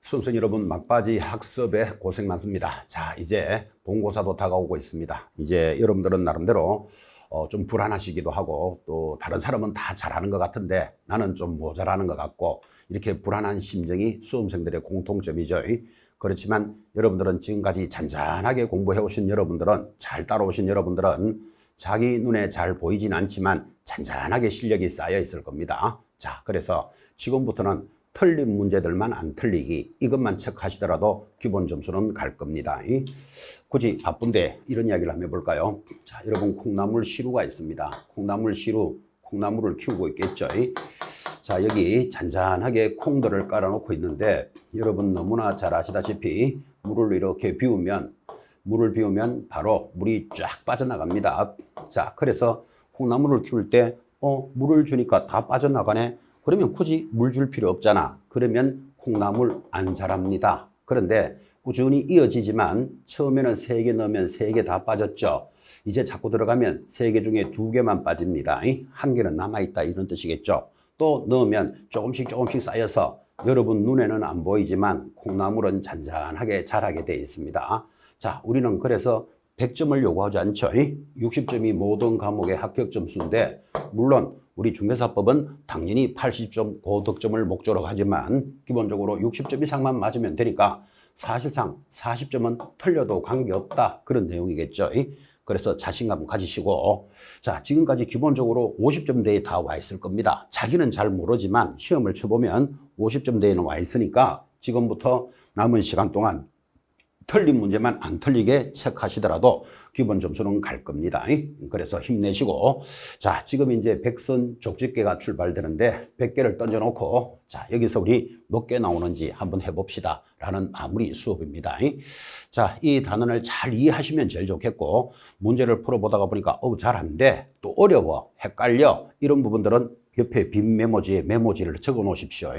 수험생 여러분, 막바지 학습에 고생 많습니다. 자, 이제 본고사도 다가오고 있습니다. 이제 여러분들은 나름대로 좀 불안하시기도 하고, 또 다른 사람은 다 잘하는 것 같은데 나는 좀 모자라는 것 같고, 이렇게 불안한 심정이 수험생들의 공통점이죠. 그렇지만 여러분들은 지금까지 잔잔하게 공부해 오신 여러분들은, 잘 따라오신 여러분들은 자기 눈에 잘 보이진 않지만 잔잔하게 실력이 쌓여 있을 겁니다. 자, 그래서 지금부터는 틀린 문제들만 안 틀리기, 이것만 체크하시더라도 기본 점수는 갈 겁니다. 굳이 바쁜데 이런 이야기를 한번 해볼까요? 자, 여러분, 콩나물 시루가 있습니다. 콩나물 시루, 콩나물을 키우고 있겠죠. 자, 여기 잔잔하게 콩들을 깔아놓고 있는데, 여러분 너무나 잘 아시다시피 물을 이렇게 비우면 바로 물이 쫙 빠져나갑니다. 자, 그래서 콩나물을 키울 때 물을 주니까 다 빠져나가네. 그러면 굳이 물 줄 필요 없잖아. 그러면 콩나물 안 자랍니다. 그런데 꾸준히 이어지지만 처음에는 3개 넣으면 3개 다 빠졌죠. 이제 자꾸 들어가면 3개 중에 2개만 빠집니다. 1개는 남아있다, 이런 뜻이겠죠. 또 넣으면 조금씩 쌓여서 여러분 눈에는 안 보이지만 콩나물은 잔잔하게 자라게 되어 있습니다. 자, 우리는 그래서 100점을 요구하지 않죠. 60점이 모든 과목의 합격 점수인데, 물론 우리 중개사법은 당연히 80점 고득점을 목적으로 하지만 기본적으로 60점 이상만 맞으면 되니까 사실상 40점은 틀려도 관계없다, 그런 내용이겠죠. 그래서 자신감 가지시고, 자, 지금까지 기본적으로 50점 대에 다 와 있을 겁니다. 자기는 잘 모르지만 시험을 쳐보면 50점 대에는 와 있으니까 지금부터 남은 시간 동안 틀린 문제만 안 틀리게 체크하시더라도 기본 점수는 갈 겁니다. 그래서 힘내시고, 자, 지금 이제 백선 족집게가 출발되는데 100개를 던져놓고, 자, 여기서 우리 몇 개 나오는지 한번 해봅시다 라는 마무리 수업입니다. 자, 이 단원을 잘 이해하시면 제일 좋겠고, 문제를 풀어보다가 보니까 잘 안 돼, 또 어려워, 헷갈려, 이런 부분들은 옆에 빈 메모지에 메모지를 적어 놓으십시오.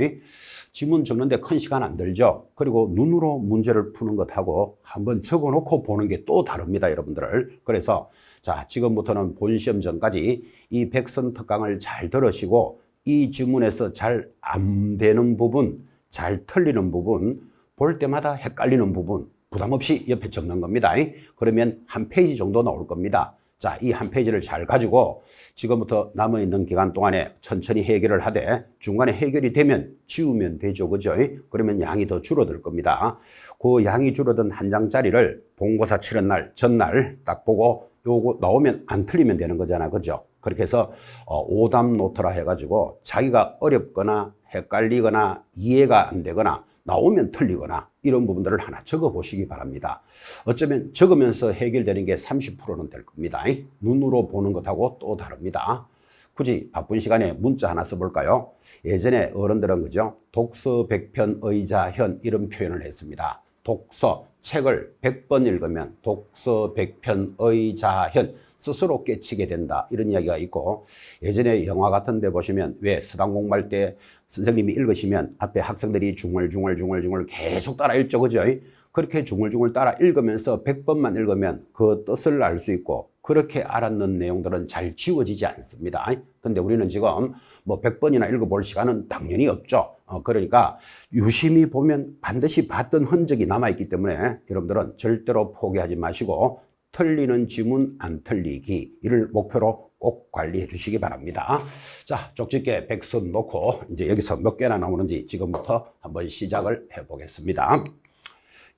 지문 적는데 큰 시간 안 들죠. 그리고 눈으로 문제를 푸는 것하고 한번 적어놓고 보는 게 또 다릅니다, 여러분들. 그래서 자, 지금부터는 본시험 전까지 이 백선 특강을 잘 들으시고, 이 지문에서 잘 안 되는 부분, 잘 틀리는 부분, 볼 때마다 헷갈리는 부분 부담 없이 옆에 적는 겁니다. 그러면 한 페이지 정도 나올 겁니다. 자, 이 한 페이지를 잘 가지고 지금부터 남아있는 기간 동안에 천천히 해결을 하되, 중간에 해결이 되면 지우면 되죠. 그죠? 그러면 양이 더 줄어들 겁니다. 그 양이 줄어든 한 장짜리를 본고사 치른 날, 전날 딱 보고 요거 나오면 안 틀리면 되는 거잖아. 그죠? 그렇게 해서 오답 노트라 해가지고 자기가 어렵거나 헷갈리거나 이해가 안 되거나 나오면 틀리거나 이런 부분들을 하나 적어 보시기 바랍니다. 어쩌면 적으면서 해결되는 게 30%는 될 겁니다. 눈으로 보는 것하고 또 다릅니다. 굳이 바쁜 시간에 문자 하나 써볼까요? 예전에 어른들은 그죠? 독서 100편 의자현, 이런 표현을 했습니다. 독서, 책을 100번 읽으면 독서 100편 의자현, 스스로 깨치게 된다, 이런 이야기가 있고, 예전에 영화 같은 데 보시면 왜 서당 공부할 때 선생님이 읽으시면 앞에 학생들이 중얼중얼 계속 따라 읽죠. 그죠? 그렇게 중얼중얼 따라 읽으면서 100번만 읽으면 그 뜻을 알 수 있고, 그렇게 알았는 내용들은 잘 지워지지 않습니다. 근데 우리는 지금 뭐 100번이나 읽어볼 시간은 당연히 없죠. 그러니까 유심히 보면 반드시 봤던 흔적이 남아있기 때문에 여러분들은 절대로 포기하지 마시고, 틀리는 지문 안 틀리기, 이를 목표로 꼭 관리해 주시기 바랍니다. 자, 족집게 백선 놓고 이제 여기서 몇 개나 나오는지 지금부터 한번 시작을 해 보겠습니다.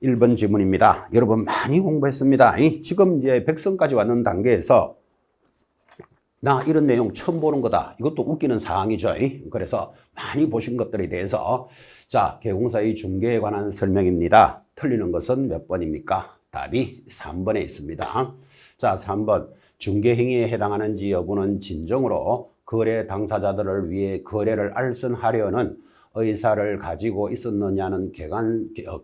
1번 지문입니다. 여러분 많이 공부했습니다. 지금 이제 백선까지 왔는 단계에서 나 이런 내용 처음 보는 거다, 이것도 웃기는 사항이죠. 그래서 많이 보신 것들에 대해서, 자, 개공사의 중개에 관한 설명입니다. 틀리는 것은 몇 번입니까? 답이 3번에 있습니다. 자, 3번. 중개행위에 해당하는지 여부는 진정으로 거래 당사자들을 위해 거래를 알선하려는 의사를 가지고 있었느냐는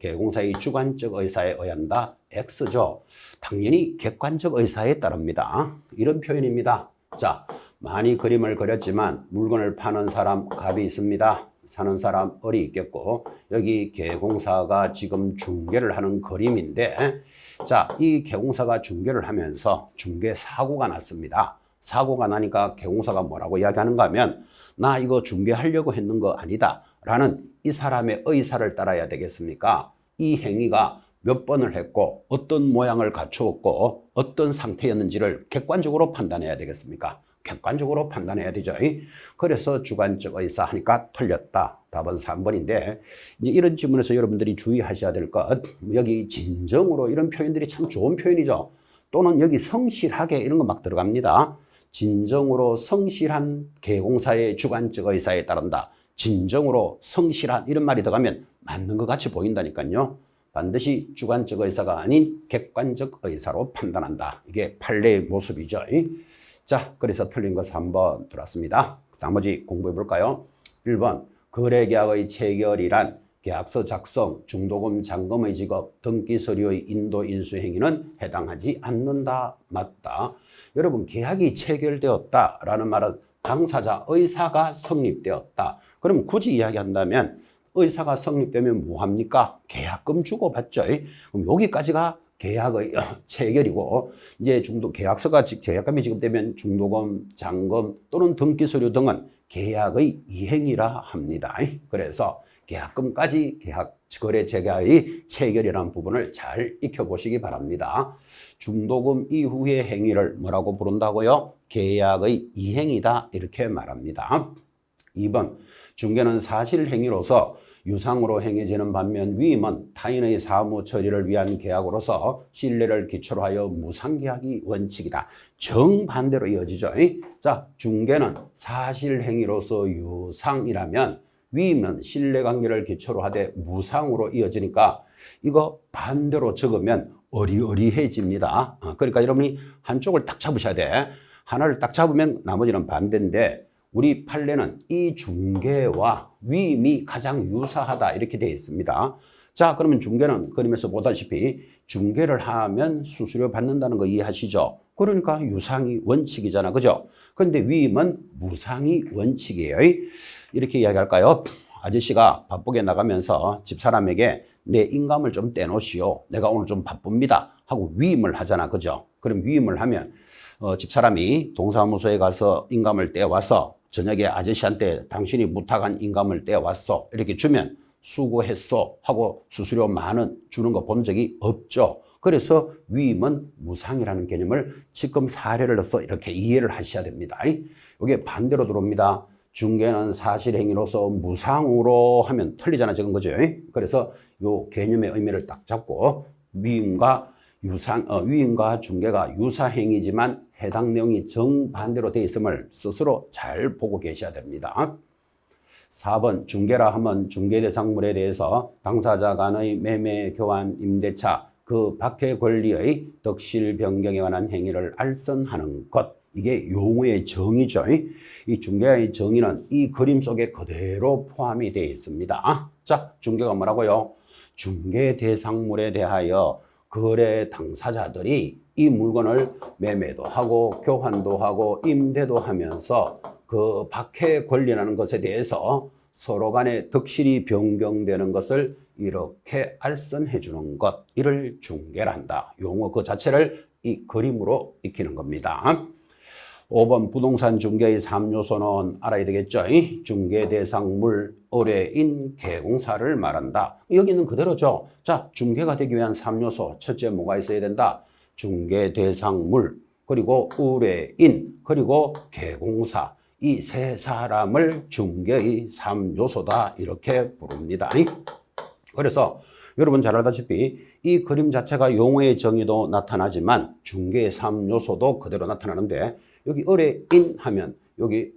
개공사의 주관적 의사에 의한다. X죠. 당연히 객관적 의사에 따릅니다. 이런 표현입니다. 자, 많이 그림을 그렸지만 물건을 파는 사람 갑이 있습니다. 사는 사람 을이 있겠고, 여기 개공사가 지금 중개를 하는 그림인데, 자, 이 개공사가 중개를 하면서 중개 사고가 났습니다. 사고가 나니까 개공사가 뭐라고 이야기하는가 하면, 나 이거 중개하려고 했는 거 아니다 라는 이 사람의 의사를 따라야 되겠습니까? 이 행위가 몇 번을 했고 어떤 모양을 갖추었고 어떤 상태였는지를 객관적으로 판단해야 되겠습니까? 객관적으로 판단해야 되죠. 그래서 주관적 의사 하니까 틀렸다. 답은 3번인데 이제 이런 질문에서 여러분들이 주의하셔야 될 것, 여기 진정으로 이런 표현들이 참 좋은 표현이죠. 또는 여기 성실하게 이런 거 막 들어갑니다. 진정으로 성실한 개공사의 주관적 의사에 따른다. 진정으로 성실한 이런 말이 들어가면 맞는 것 같이 보인다니까요. 반드시 주관적 의사가 아닌 객관적 의사로 판단한다. 이게 판례의 모습이죠. 자, 그래서 틀린 거 3번 들어왔습니다. 나머지 공부해 볼까요? 1번, 거래계약의 체결이란 계약서 작성, 중도금, 잔금의 지급, 등기 서류의 인도 인수 행위는 해당하지 않는다. 맞다. 여러분, 계약이 체결되었다라는 말은 당사자 의사가 성립되었다. 그럼 굳이 이야기한다면 의사가 성립되면 뭐합니까? 계약금 주고받죠. 그럼 여기까지가 계약의 체결이고, 이제 계약서가 계약금이 지급되면 중도금, 잔금 또는 등기서류 등은 계약의 이행이라 합니다. 그래서 계약금까지 거래 계약의 체결이라는 부분을 잘 익혀보시기 바랍니다. 중도금 이후의 행위를 뭐라고 부른다고요? 계약의 이행이다. 이렇게 말합니다. 2번, 중개는 사실 행위로서 유상으로 행해지는 반면 위임은 타인의 사무 처리를 위한 계약으로서 신뢰를 기초로 하여 무상계약이 원칙이다. 정반대로 이어지죠. 자, 중개는 사실 행위로서 유상이라면 위임은 신뢰관계를 기초로 하되 무상으로 이어지니까 이거 반대로 적으면 어리어리해집니다. 그러니까 여러분이 한쪽을 딱 잡으셔야 돼. 하나를 딱 잡으면 나머지는 반대인데 우리 판례는 이 중개와 위임이 가장 유사하다 이렇게 되어 있습니다. 자, 그러면 중개는 그림에서 보다시피 중개를 하면 수수료 받는다는 거 이해하시죠? 그러니까 유상이 원칙이잖아, 그죠? 그런데 위임은 무상이 원칙이에요. 이렇게 이야기할까요? 아저씨가 바쁘게 나가면서 집사람에게 내 인감을 좀 떼놓으시오. 내가 오늘 좀 바쁩니다. 하고 위임을 하잖아, 그죠? 그럼 위임을 하면 집사람이 동사무소에 가서 인감을 떼와서 저녁에 아저씨한테 당신이 부탁한 인감을 떼왔어 이렇게 주면 수고했어 하고 수수료 10,000원 주는 거 본 적이 없죠. 그래서 위임은 무상이라는 개념을 지금 사례를 넣어서 이렇게 이해를 하셔야 됩니다. 이게 반대로 들어옵니다. 중개는 사실행위로서 무상으로 하면 틀리잖아, 적은 거죠. 그래서 이 개념의 의미를 딱 잡고 위임과 중개가 유사행위지만 해당 내용이 정반대로 되어 있음을 스스로 잘 보고 계셔야 됩니다. 4번, 중개라 하면 중개대상물에 대해서 당사자 간의 매매, 교환, 임대차, 그 밖의 권리의 덕실 변경에 관한 행위를 알선하는 것. 이게 용어의 정의죠. 이 중개의 정의는 이 그림 속에 그대로 포함이 되어 있습니다. 자, 중개가 뭐라고요? 중개 대상물에 대하여 거래 당사자들이 이 물건을 매매도 하고 교환도 하고 임대도 하면서 그 밖의 권리라는 것에 대해서 서로 간에 덕실이 변경되는 것을 이렇게 알선해 주는 것, 이를 중개란다. 용어 그 자체를 이 그림으로 익히는 겁니다. 5번 부동산 중개의 3요소는 알아야 되겠죠. 중개 대상물, 의뢰인, 개공사를 말한다. 여기는 그대로죠. 자, 중개가 되기 위한 3요소. 첫째 뭐가 있어야 된다? 중개 대상물, 그리고 의뢰인, 그리고 개공사. 이 세 사람을 중개의 3요소다 이렇게 부릅니다. 그래서 여러분 잘 알다시피 이 그림 자체가 용어의 정의도 나타나지만 중개의 3요소도 그대로 나타나는데 여기 의뢰인 하면 여기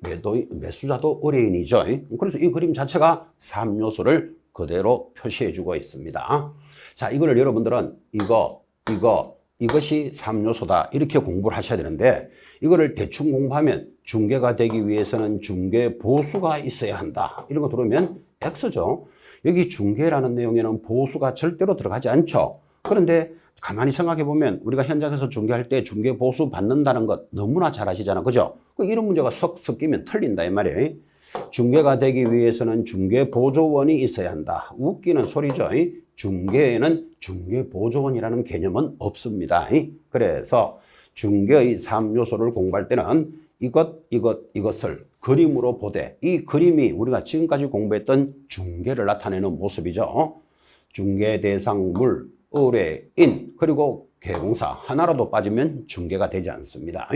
매수자도 의뢰인이죠. 그래서 이 그림 자체가 3요소를 그대로 표시해 주고 있습니다. 자, 이거를 여러분들은 이것이 3요소다 이렇게 공부를 하셔야 되는데 이거를 대충 공부하면 중개가 되기 위해서는 중개 보수가 있어야 한다. 이런 거 들으면 X죠. 여기 중개라는 내용에는 보수가 절대로 들어가지 않죠. 그런데 가만히 생각해 보면 우리가 현장에서 중개할 때 중개 보수 받는다는 것 너무나 잘 아시잖아, 그죠? 이런 문제가 섞이면 틀린다 이 말이에요. 중개가 되기 위해서는 중개 보조원이 있어야 한다. 웃기는 소리죠. 중개에는 중개 보조원이라는 개념은 없습니다. 그래서 중개의 3요소를 공부할 때는 이것을 그림으로 보되 이 그림이 우리가 지금까지 공부했던 중개를 나타내는 모습이죠. 중개 대상물, 의뢰인, 그리고 개공사 하나라도 빠지면 중개가 되지 않습니다.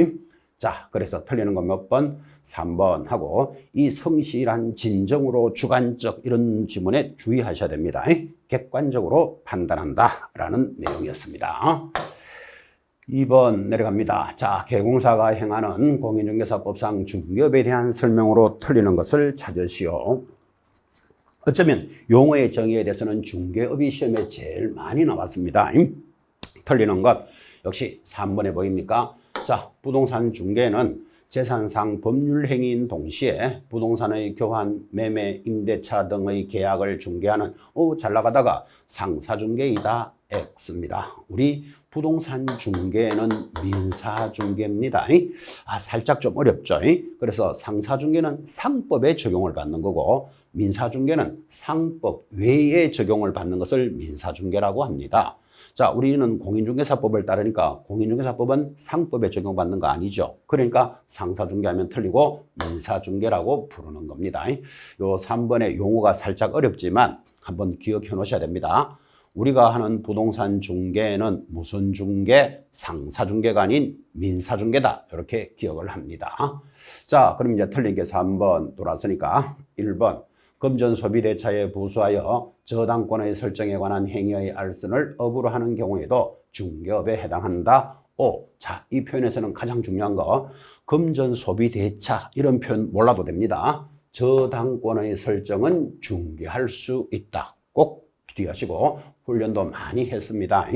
자, 그래서 틀리는 건 몇 번? 3번 하고 이 성실한 진정으로 주관적 이런 지문에 주의하셔야 됩니다. 객관적으로 판단한다 라는 내용이었습니다. 2번 내려갑니다. 자, 개공사가 행하는 공인중개사법상 중개업에 대한 설명으로 틀리는 것을 찾으시오. 어쩌면 용어의 정의에 대해서는 중개업이 시험에 제일 많이 나왔습니다. 틀리는 것 역시 3번에 보입니까? 자, 부동산 중개는 재산상 법률 행위인 동시에 부동산의 교환, 매매, 임대차 등의 계약을 중개하는 잘 나가다가 상사중개이다 X입니다. 우리 부동산 중개는 민사중개입니다. 살짝 좀 어렵죠. 그래서 상사중개는 상법에 적용을 받는 거고 민사중개는 상법 외에 적용을 받는 것을 민사중개라고 합니다. 자, 우리는 공인중개사법을 따르니까 공인중개사법은 상법에 적용받는 거 아니죠. 그러니까 상사중개하면 틀리고 민사중개라고 부르는 겁니다. 요 3번의 용어가 살짝 어렵지만 한번 기억해 놓으셔야 됩니다. 우리가 하는 부동산 중개는 무슨 중개? 상사중개가 아닌 민사중개다. 이렇게 기억을 합니다. 자, 그럼 이제 틀린 게 3번 돌아서니까 1번. 금전소비대차에 부수하여 저당권의 설정에 관한 행위의 알선을 업으로 하는 경우에도 중개업에 해당한다. 5. 자, 이 표현에서는 가장 중요한 거 금전소비대차 이런 표현 몰라도 됩니다. 저당권의 설정은 중개할 수 있다. 꼭 주의하시고 훈련도 많이 했습니다.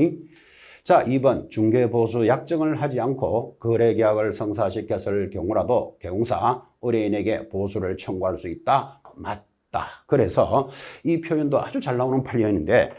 자, 2번 중개보수 약정을 하지 않고 거래계약을 성사시켰을 경우라도 개공사 의뢰인에게 보수를 청구할 수 있다. 맞다. 그래서 이 표현도 아주 잘 나오는 판례인데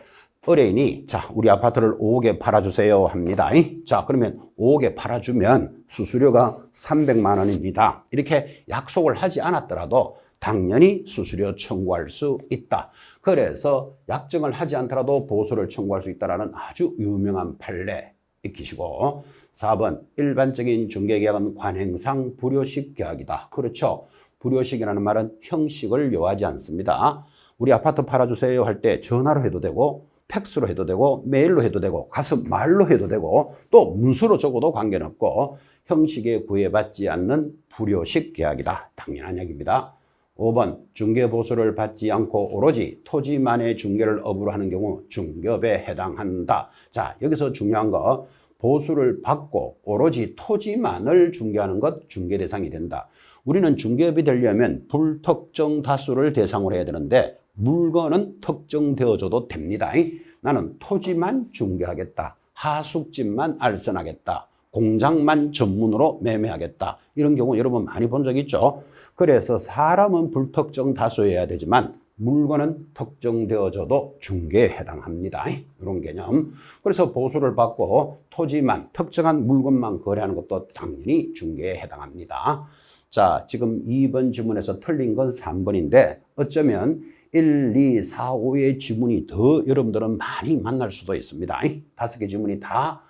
의뢰인이 자, 우리 아파트를 5억에 팔아주세요 합니다. 자, 그러면 5억에 팔아주면 수수료가 300만 원입니다. 이렇게 약속을 하지 않았더라도 당연히 수수료 청구할 수 있다. 그래서 약정을 하지 않더라도 보수를 청구할 수 있다는 아주 유명한 판례 익히시고 4번 일반적인 중개계약은 관행상 불효식 계약이다. 그렇죠. 불효식이라는 말은 형식을 요하지 않습니다. 우리 아파트 팔아주세요 할 때 전화로 해도 되고 팩스로 해도 되고 메일로 해도 되고 가서 말로 해도 되고 또 문서로 적어도 관계는 없고 형식에 구애받지 않는 불효식 계약이다. 당연한 얘기입니다. 5번 중개보수를 받지 않고 오로지 토지만의 중개를 업으로 하는 경우 중개업에 해당한다. 자, 여기서 중요한 거 보수를 받고 오로지 토지만을 중개하는 것 중개 대상이 된다. 우리는 중개업이 되려면 불특정 다수를 대상으로 해야 되는데 물건은 특정되어줘도 됩니다. 나는 토지만 중개하겠다. 하숙집만 알선하겠다. 공장만 전문으로 매매하겠다. 이런 경우 여러분 많이 본 적 있죠. 그래서 사람은 불특정 다수여야 되지만 물건은 특정되어져도 중개에 해당합니다. 이런 개념. 그래서 보수를 받고 토지만 특정한 물건만 거래하는 것도 당연히 중개에 해당합니다. 자, 지금 2번 지문에서 틀린 건 3번인데 어쩌면 1, 2, 4, 5의 지문이 더 여러분들은 많이 만날 수도 있습니다. 5개 지문이 다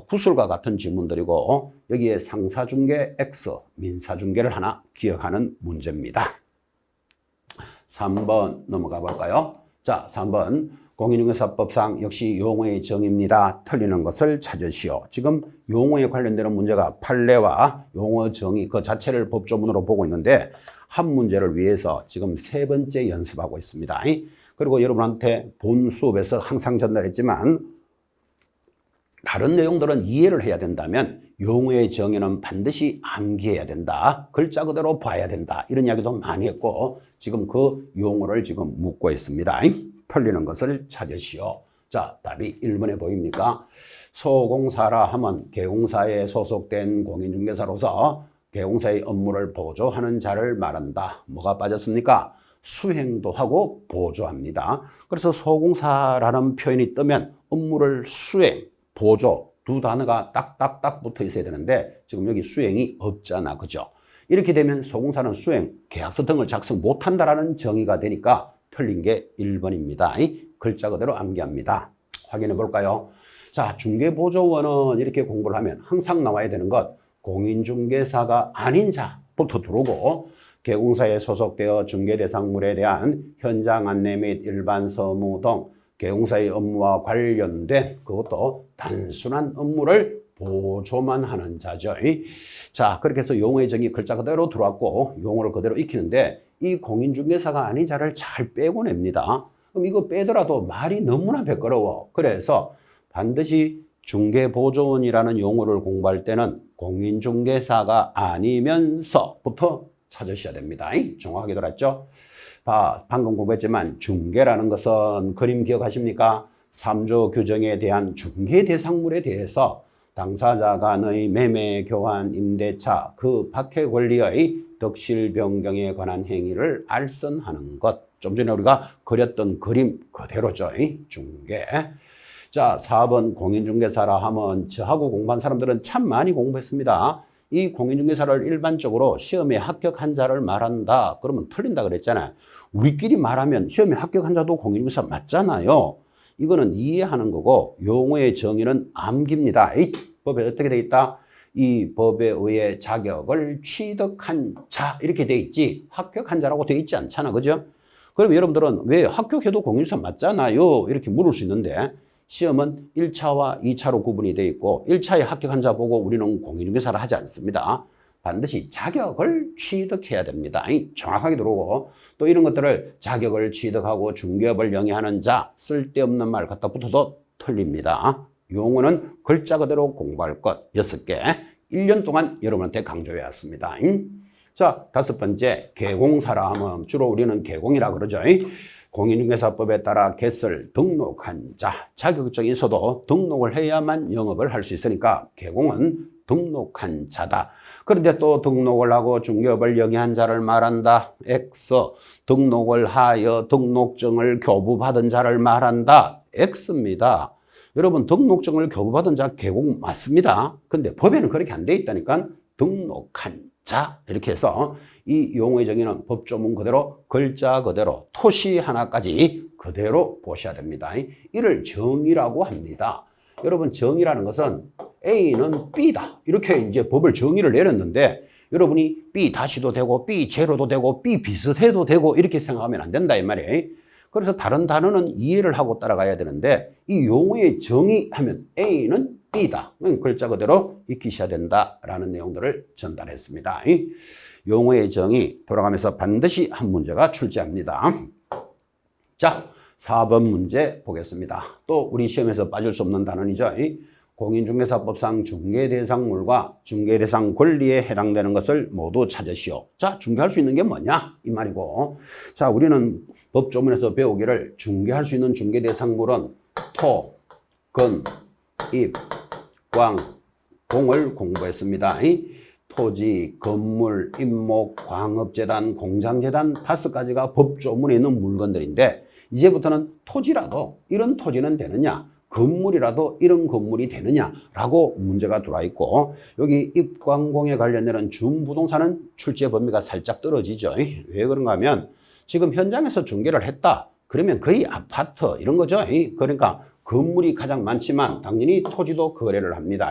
구술과 같은 지문들이고 여기에 상사중개 X, 민사중개를 하나 기억하는 문제입니다. 3번 넘어가 볼까요? 자, 3번 공인중개사법상 역시 용어의 정의입니다. 틀리는 것을 찾으시오. 지금 용어에 관련되는 문제가 판례와 용어 정의 그 자체를 법조문으로 보고 있는데 한 문제를 위해서 지금 3번째 연습하고 있습니다. 그리고 여러분한테 본 수업에서 항상 전달했지만 다른 내용들은 이해를 해야 된다면 용어의 정의는 반드시 암기해야 된다. 글자 그대로 봐야 된다. 이런 이야기도 많이 했고 지금 그 용어를 지금 묻고 있습니다. 틀리는 것을 찾으시오. 자, 답이 1번에 보입니까? 소공사라 하면 개공사에 소속된 공인중개사로서 개공사의 업무를 보조하는 자를 말한다. 뭐가 빠졌습니까? 수행도 하고 보조합니다. 그래서 소공사라는 표현이 뜨면 업무를 수행, 보조 두 단어가 딱딱딱 붙어 있어야 되는데 지금 여기 수행이 없잖아. 그죠? 이렇게 되면 소공사는 수행, 계약서 등을 작성 못한다라는 정의가 되니까 틀린 게 1번입니다. 글자 그대로 암기합니다. 확인해 볼까요? 자, 중개보조원은 이렇게 공부를 하면 항상 나와야 되는 것 공인중개사가 아닌 자부터 들어오고 개공사에 소속되어 중개대상물에 대한 현장 안내 및 일반 서무 등 개공사의 업무와 관련된 그것도 단순한 업무를 보조만 하는 자죠. 자, 그렇게 해서 용어의 정의 글자 그대로 들어왔고 용어를 그대로 익히는데 이 공인중개사가 아닌 자를 잘 빼고 냅니다. 그럼 이거 빼더라도 말이 너무나 매끄러워. 그래서 반드시 중개보조원이라는 용어를 공부할 때는 공인중개사가 아니면서부터 찾으셔야 됩니다. 정확하게 들었죠? 방금 공부했지만 중개라는 것은 그림 기억하십니까? 3조 규정에 대한 중개대상물에 대해서 당사자 간의 매매, 교환, 임대차, 그 밖의 권리의 덕실 변경에 관한 행위를 알선하는 것. 좀 전에 우리가 그렸던 그림 그대로죠. 중개. 자, 4번 공인중개사라 하면 저하고 공부한 사람들은 참 많이 공부했습니다. 이 공인중개사를 일반적으로 시험에 합격한 자를 말한다. 그러면 틀린다 그랬잖아요. 우리끼리 말하면 시험에 합격한 자도 공인중개사 맞잖아요. 이거는 이해하는 거고 용어의 정의는 암기입니다. 이 법에 어떻게 돼 있다? 이 법에 의해 자격을 취득한 자 이렇게 돼 있지 합격한 자라고 돼 있지 않잖아. 그죠? 그럼 여러분들은 왜 합격해도 공인중개사 맞잖아요. 이렇게 물을 수 있는데 시험은 1차와 2차로 구분이 되어 있고 1차에 합격한 자 보고 우리는 공인중개사를 하지 않습니다. 반드시 자격을 취득해야 됩니다. 정확하게 들어오고 또 이런 것들을 자격을 취득하고 중개업을 영위하는 자 쓸데없는 말 갖다 붙어도 틀립니다. 용어는 글자 그대로 공부할 것 6개 1년 동안 여러분한테 강조해 왔습니다. 자, 5번째 개공사라 하면 주로 우리는 개공이라 그러죠. 공인중개사법에 따라 개설 등록한 자 자격증이 있어도 등록을 해야만 영업을 할 수 있으니까 개공은 등록한 자다. 그런데 또 등록을 하고 중개업을 영위한 자를 말한다. X 등록을 하여 등록증을 교부받은 자를 말한다. X입니다. 여러분 등록증을 교부받은 자 개공 맞습니다. 근데 법에는 그렇게 안 돼 있다니까 등록한 자 이렇게 해서 이 용어의 정의는 법조문 그대로 글자 그대로 토시 하나까지 그대로 보셔야 됩니다. 이를 정의라고 합니다. 여러분 정의라는 것은 A는 B다 이렇게 이제 법을 정의를 내렸는데 여러분이 B 다시도 되고 B 제로도 되고 B 비슷해도 되고 이렇게 생각하면 안 된다 이 말이에요. 그래서 다른 단어는 이해를 하고 따라가야 되는데 이 용어의 정의하면 A는 B다. 글자 그대로 익히셔야 된다라는 내용들을 전달했습니다. 용어의 정의 돌아가면서 반드시 한 문제가 출제합니다. 자, 4번 문제 보겠습니다. 또 우리 시험에서 빠질 수 없는 단원이죠. 공인중개사법상 중개대상물과 중개대상 권리에 해당되는 것을 모두 찾으시오. 자, 중개할 수 있는 게 뭐냐? 이 말이고. 자, 우리는 법조문에서 배우기를 중개할 수 있는 중개대상물은 토, 건, 입, 광, 공을 공부했습니다. 토지, 건물, 임목, 광업재단, 공장재단 5가지가 법조문에 있는 물건들인데 이제부터는 토지라도 이런 토지는 되느냐 건물이라도 이런 건물이 되느냐라고 문제가 들어와 있고 여기 입광공에 관련되는 준부동산은 출제 범위가 살짝 떨어지죠. 왜 그런가 하면 지금 현장에서 중개를 했다. 그러면 거의 아파트 이런 거죠. 그러니까 건물이 가장 많지만 당연히 토지도 거래를 합니다.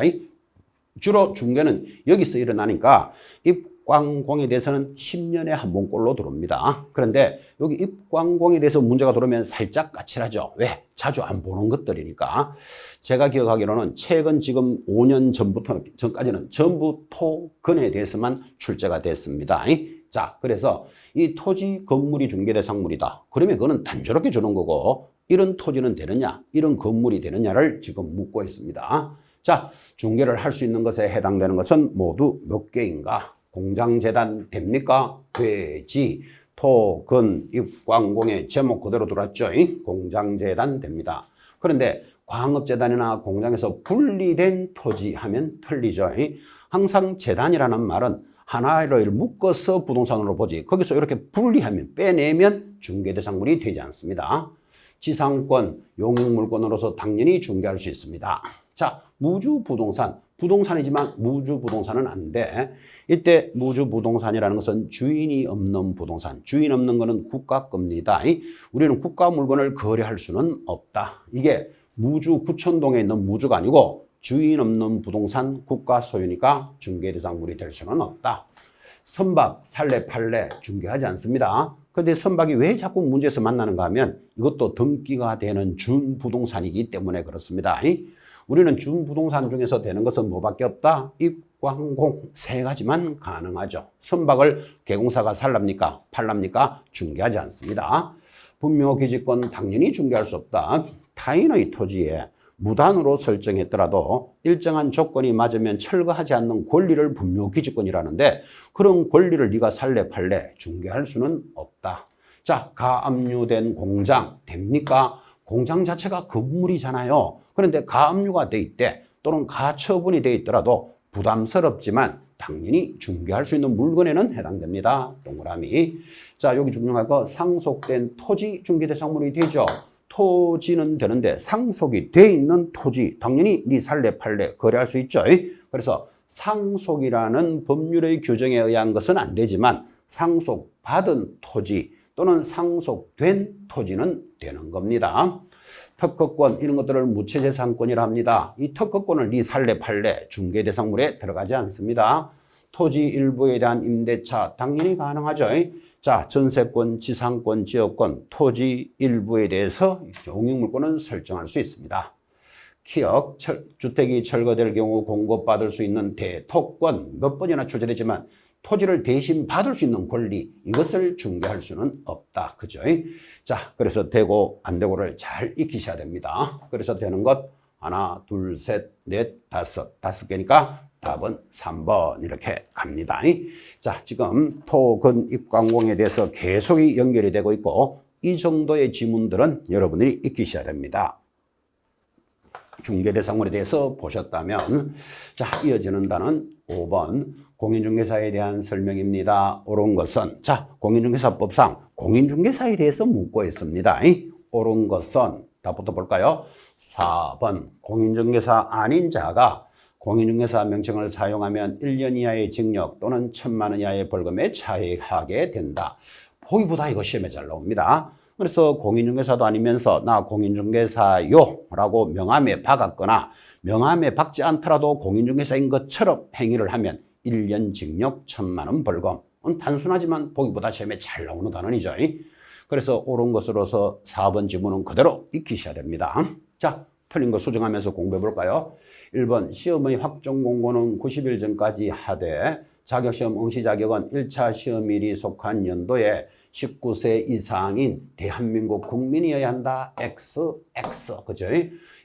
주로 중개는 여기서 일어나니까 입광공에 대해서는 10년에 한 번꼴로 들어옵니다. 그런데 여기 입광공에 대해서 문제가 들어오면 살짝 까칠하죠. 왜? 자주 안 보는 것들이니까. 제가 기억하기로는 최근 지금 5년 전까지는 전부 토건에 대해서만 출제가 됐습니다. 자, 그래서 이 토지 건물이 중개대상물이다. 그러면 그거는 단조롭게 주는 거고 이런 토지는 되느냐 이런 건물이 되느냐를 지금 묻고 있습니다. 자, 중개를 할 수 있는 것에 해당되는 것은 모두 몇 개인가? 공장재단 됩니까? 되지. 토, 건, 입광공의 제목 그대로 들어왔죠. 공장재단 됩니다. 그런데 광업재단이나 공장에서 분리된 토지 하면 틀리죠. 항상 재단이라는 말은 하나를 묶어서 부동산으로 보지 거기서 이렇게 분리하면 빼내면 중개대상물이 되지 않습니다. 지상권, 용익물권으로서 당연히 중개할 수 있습니다. 자, 무주부동산, 부동산이지만 무주부동산은 안 돼. 이때 무주부동산이라는 것은 주인이 없는 부동산, 주인 없는 것은 국가 겁니다. 우리는 국가 물건을 거래할 수는 없다. 이게 무주 구천동에 있는 무주가 아니고 주인 없는 부동산 국가 소유니까 중개대상물이 될 수는 없다. 선박, 살래, 팔래 중개하지 않습니다. 그런데 선박이 왜 자꾸 문제에서 만나는가 하면 이것도 등기가 되는 준부동산이기 때문에 그렇습니다. 우리는 준부동산 중에서 되는 것은 뭐밖에 없다? 입광공 세 가지만 가능하죠. 선박을 개공사가 살랍니까? 팔랍니까? 중개하지 않습니다. 분묘기지권 당연히 중개할 수 없다. 타인의 토지에 무단으로 설정했더라도 일정한 조건이 맞으면 철거하지 않는 권리를 분묘기지권이라는데 그런 권리를 네가 살래 팔래 중개할 수는 없다. 자, 가압류된 공장 됩니까? 공장 자체가 건물이잖아요. 그런데 가압류가 돼 있대 또는 가처분이 돼 있더라도 부담스럽지만 당연히 중개할 수 있는 물건에는 해당됩니다. 동그라미. 자, 여기 중요한 거 상속된 토지 중개대상물이 되죠. 토지는 되는데 상속이 돼 있는 토지 당연히 네 살래 팔래 거래할 수 있죠. 그래서 상속이라는 법률의 규정에 의한 것은 안 되지만 상속받은 토지 또는 상속된 토지는 되는 겁니다. 특허권 이런 것들을 무체재산권이라 합니다. 이 특허권을 네 살래 팔래 중개대상물에 들어가지 않습니다. 토지 일부에 대한 임대차 당연히 가능하죠. 자, 전세권, 지상권, 지역권, 토지 일부에 대해서 용익물권은 설정할 수 있습니다. 기억, 주택이 철거될 경우 공급받을 수 있는 대토권 몇 번이나 출제되지만 토지를 대신 받을 수 있는 권리 이것을 중개할 수는 없다. 그죠? 자, 그래서 되고 안 되고를 잘 익히셔야 됩니다. 그래서 되는 것 하나, 둘, 셋, 넷, 다섯 개니까 답은 3번 이렇게 갑니다. 자, 지금 토, 근, 입광공에 대해서 계속 연결이 되고 있고 이 정도의 지문들은 여러분들이 익히셔야 됩니다. 중개대상물에 대해서 보셨다면 자, 이어지는 단은 5번 공인중개사에 대한 설명입니다. 옳은 것은 자, 공인중개사법상 공인중개사에 대해서 묻고 있습니다. 옳은 것은 답부터 볼까요? 4번 공인중개사 아닌 자가 공인중개사 명칭을 사용하면 1년 이하의 징역 또는 1,000만 원 이하의 벌금에 처하게 된다. 보기보다 이거 시험에 잘 나옵니다. 그래서 공인중개사도 아니면서 나 공인중개사요 라고 명함에 박았거나 명함에 박지 않더라도 공인중개사인 것처럼 행위를 하면 1년 징역 1,000만 원 벌금. 단순하지만 보기보다 시험에 잘 나오는 단원이죠. 그래서 옳은 것으로서 4번 지문은 그대로 익히셔야 됩니다. 자, 틀린 거 수정하면서 공부해 볼까요? 1번 시험의 확정 공고는 90일 전까지 하되 자격시험 응시 자격은 1차 시험일이 속한 연도에 19세 이상인 대한민국 국민이어야 한다. XX. 그죠?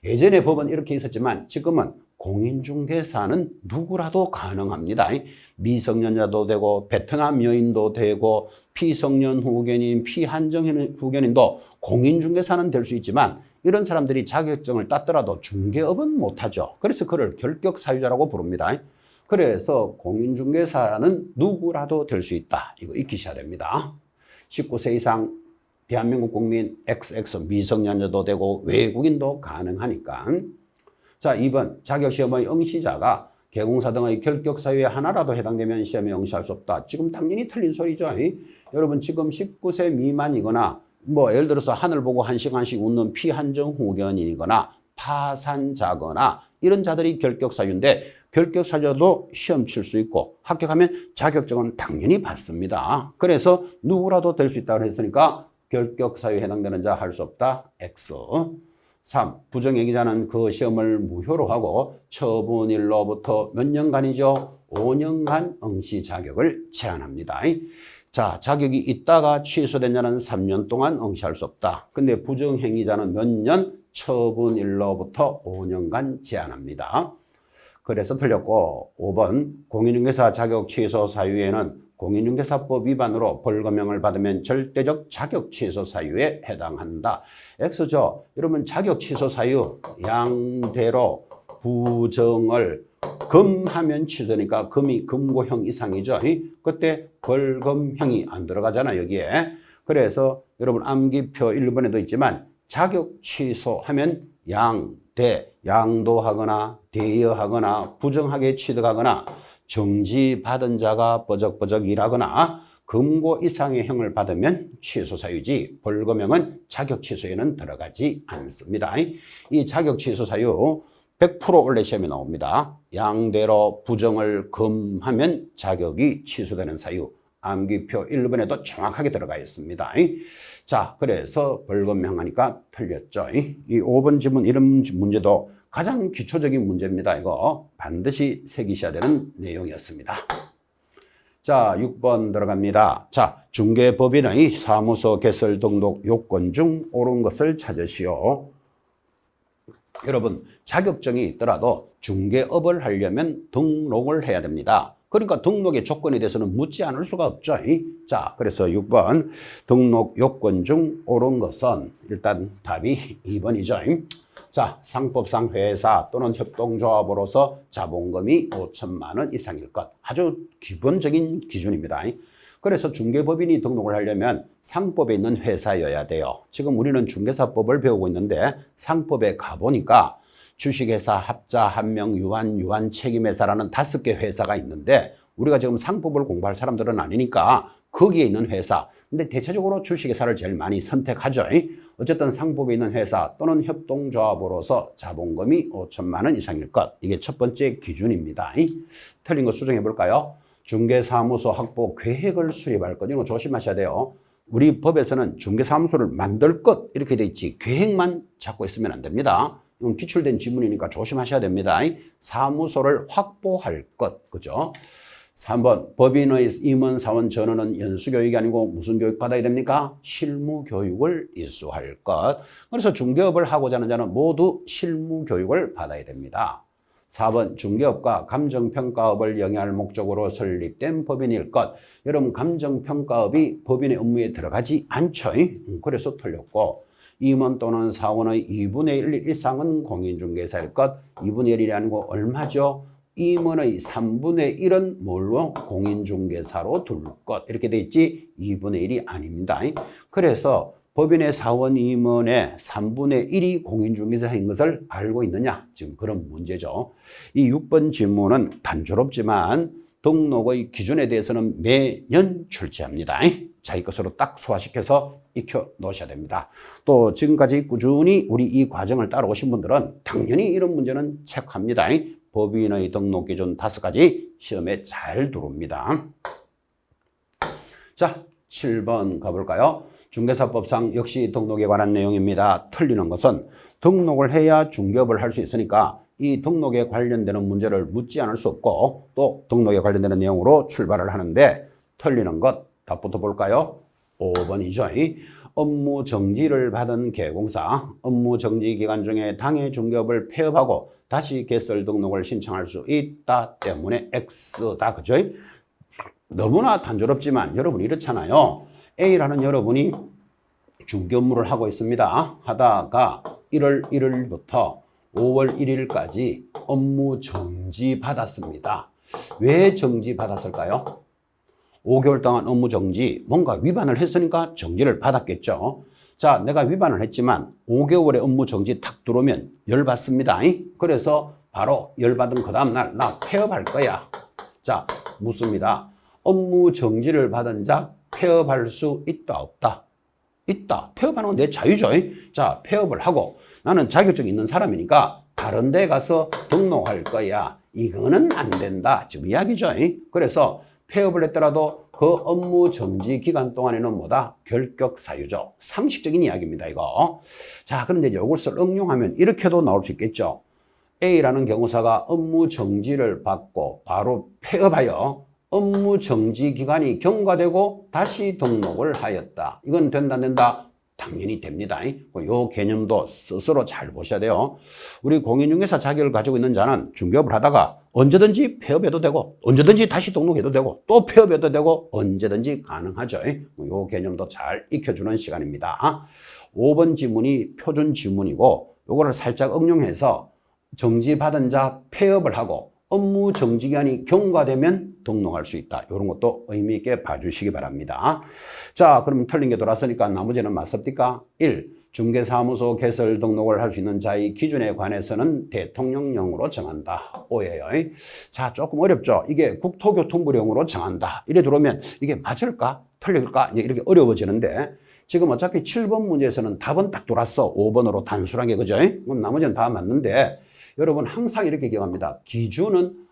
예전에 법은 이렇게 있었지만 지금은 공인중개사는 누구라도 가능합니다. 미성년자도 되고 베트남 여인도 되고 피성년 후견인, 피한정 후견인도 공인중개사는 될 수 있지만 이런 사람들이 자격증을 땄더라도 중개업은 못하죠. 그래서 그를 결격사유자라고 부릅니다. 그래서 공인중개사는 누구라도 될 수 있다. 이거 익히셔야 됩니다. 19세 이상 대한민국 국민 XX 미성년자도 되고 외국인도 가능하니까. 자, 2번 자격시험의 응시자가 개공사 등의 결격사유에 하나라도 해당되면 시험에 응시할 수 없다. 지금 당연히 틀린 소리죠. 여러분 지금 19세 미만이거나 뭐 예를 들어서 하늘 보고 한 시간씩 웃는 피한정 후견인이거나 파산자거나 이런 자들이 결격사유인데 결격사유도 시험 칠 수 있고 합격하면 자격증은 당연히 받습니다. 그래서 누구라도 될 수 있다고 했으니까 결격사유에 해당되는 자 할 수 없다. X. 3. 부정행위자는 그 시험을 무효로 하고 처분일로부터 몇 년간이죠? 5년간 응시 자격을 제한합니다. 자, 자격이 있다가 취소된 자는 3년 동안 응시할 수 없다. 근데 부정행위자는 몇 년? 처분일로부터 5년간 제한합니다. 그래서 틀렸고 5번 공인중개사 자격 취소 사유에는 공인중개사법 위반으로 벌금형을 받으면 절대적 자격 취소 사유에 해당한다. X죠. 여러분 자격 취소 사유 양대로 부정을 금하면 취소니까 금이 금고형 이상이죠. 그때 벌금형이 안 들어가잖아 여기에. 그래서 여러분 암기표 1번에도 있지만 자격 취소하면 양도하거나 대여하거나 부정하게 취득하거나 정지받은 자가 버적버적 일하거나 금고 이상의 형을 받으면 취소 사유지 벌금형은 자격 취소에는 들어가지 않습니다. 이 자격 취소 사유 100% 원래 시험에 나옵니다. 양대로 부정을 금하면 자격이 취소되는 사유. 암기표 1번에도 정확하게 들어가 있습니다. 자, 그래서 벌금형하니까 틀렸죠. 이 5번 지문 이런 문제도 가장 기초적인 문제입니다. 이거 반드시 새기셔야 되는 내용이었습니다. 자, 6번 들어갑니다. 자, 중개법인의 사무소 개설 등록 요건 중 옳은 것을 찾으시오. 여러분, 자격증이 있더라도 중개업을 하려면 등록을 해야 됩니다. 그러니까 등록의 조건에 대해서는 묻지 않을 수가 없죠. 자, 그래서 6번 등록 요건 중 옳은 것은 일단 답이 2번이죠. 자, 상법상 회사 또는 협동조합으로서 자본금이 5천만 원 이상일 것. 아주 기본적인 기준입니다. 그래서 중개법인이 등록을 하려면 상법에 있는 회사여야 돼요. 지금 우리는 중개사법을 배우고 있는데 상법에 가보니까 주식회사, 합자, 한명, 유한 책임회사라는 5개 회사가 있는데 우리가 지금 상법을 공부할 사람들은 아니니까 거기에 있는 회사. 근데 대체적으로 주식회사를 제일 많이 선택하죠. 어쨌든 상법에 있는 회사 또는 협동조합으로서 자본금이 5천만 원 이상일 것. 이게 첫 번째 기준입니다. 틀린 거 수정해 볼까요? 중개사무소 확보 계획을 수립할 것. 이런 거 조심하셔야 돼요. 우리 법에서는 중개사무소를 만들 것 이렇게 돼 있지 계획만 잡고 있으면 안 됩니다. 이건 기출된 지문이니까 조심하셔야 됩니다. 사무소를 확보할 것. 그죠? 3번 법인의 임원 사원 전원은 연수교육이 아니고 무슨 교육 받아야 됩니까? 실무교육을 이수할 것. 그래서 중개업을 하고자 하는 자는 모두 실무교육을 받아야 됩니다. 4번 중개업과 감정평가업을 영위할 목적으로 설립된 법인일 것. 여러분 감정평가업이 법인의 업무에 들어가지 않죠. 그래서 틀렸고 임원 또는 사원의 2분의 1 이상은 공인중개사일 것. 2분의 1이 아니고 얼마죠? 임원의 3분의 1은 뭘로? 공인중개사로 둘 것. 이렇게 돼 있지 2분의 1이 아닙니다. 그래서 법인의 사원 임원의 3분의 1이 공인중개사인 것을 알고 있느냐? 지금 그런 문제죠. 이 6번 질문은 단조롭지만 등록의 기준에 대해서는 매년 출제합니다. 자기 것으로 딱 소화시켜서 익혀 놓으셔야 됩니다. 또 지금까지 꾸준히 우리 이 과정을 따라오신 분들은 당연히 이런 문제는 체크합니다. 법인의 등록 기준 5가지 시험에 잘 들어옵니다. 자, 7번 가볼까요? 중개사법상 역시 등록에 관한 내용입니다. 틀리는 것은 등록을 해야 중개업을 할 수 있으니까 이 등록에 관련되는 문제를 묻지 않을 수 없고 또 등록에 관련되는 내용으로 출발을 하는데 틀리는 것 답부터 볼까요? 5번이죠. 업무 정지를 받은 개공사, 업무 정지 기간 중에 당해 중개업을 폐업하고 다시 개설 등록을 신청할 수 있다 때문에 X다. 그죠? 너무나 단조롭지만 여러분 이렇잖아요. A라는 여러분이 중개 업무를 하고 있습니다. 하다가 1월 1일부터 5월 1일까지 업무 정지 받았습니다. 왜 정지 받았을까요? 5개월 동안 업무 정지, 뭔가 위반을 했으니까 정지를 받았겠죠. 자, 내가 위반을 했지만 5개월의 업무 정지 탁 들어오면 열받습니다. 그래서 바로 열받은 그 다음날 나 폐업할 거야. 자, 묻습니다. 업무 정지를 받은 자 폐업할 수 있다 없다? 있다. 폐업하는 건 내 자유죠. 자, 폐업을 하고 나는 자격증이 있는 사람이니까 다른 데 가서 등록할 거야. 이거는 안 된다. 지금 이야기죠. 그래서 폐업을 했더라도 그 업무 정지 기간 동안에는 뭐다? 결격 사유죠. 상식적인 이야기입니다, 이거. 자, 그런데 이것을 응용하면 이렇게도 나올 수 있겠죠. A라는 경우사가 업무 정지를 받고 바로 폐업하여 업무 정지 기간이 경과되고 다시 등록을 하였다. 이건 된다, 안 된다? 당연히 됩니다. 이 개념도 스스로 잘 보셔야 돼요. 우리 공인중개사 자격을 가지고 있는 자는 중개업을 하다가 언제든지 폐업해도 되고 언제든지 다시 등록해도 되고 또 폐업해도 되고 언제든지 가능하죠. 이 개념도 잘 익혀주는 시간입니다. 5번 지문이 표준 지문이고 요거를 살짝 응용해서 정지받은 자 폐업을 하고 업무 정지기간이 경과되면 등록할 수 있다. 이런 것도 의미 있게 봐주시기 바랍니다. 자, 그럼 틀린 게 돌았으니까 나머지는 맞습니까? 1. 중개사무소 개설 등록을 할 수 있는 자의 기준에 관해서는 대통령령으로 정한다. 5예요. 자, 조금 어렵죠? 이게 국토교통부령으로 정한다. 이래 들어오면 이게 맞을까? 틀릴까? 이렇게 어려워지는데 지금 어차피 7번 문제에서는 답은 딱 돌았어. 5번으로 단순하게. 그죠? 그럼 나머지는 다 맞는데 여러분 항상 이렇게 기억합니다. 기준은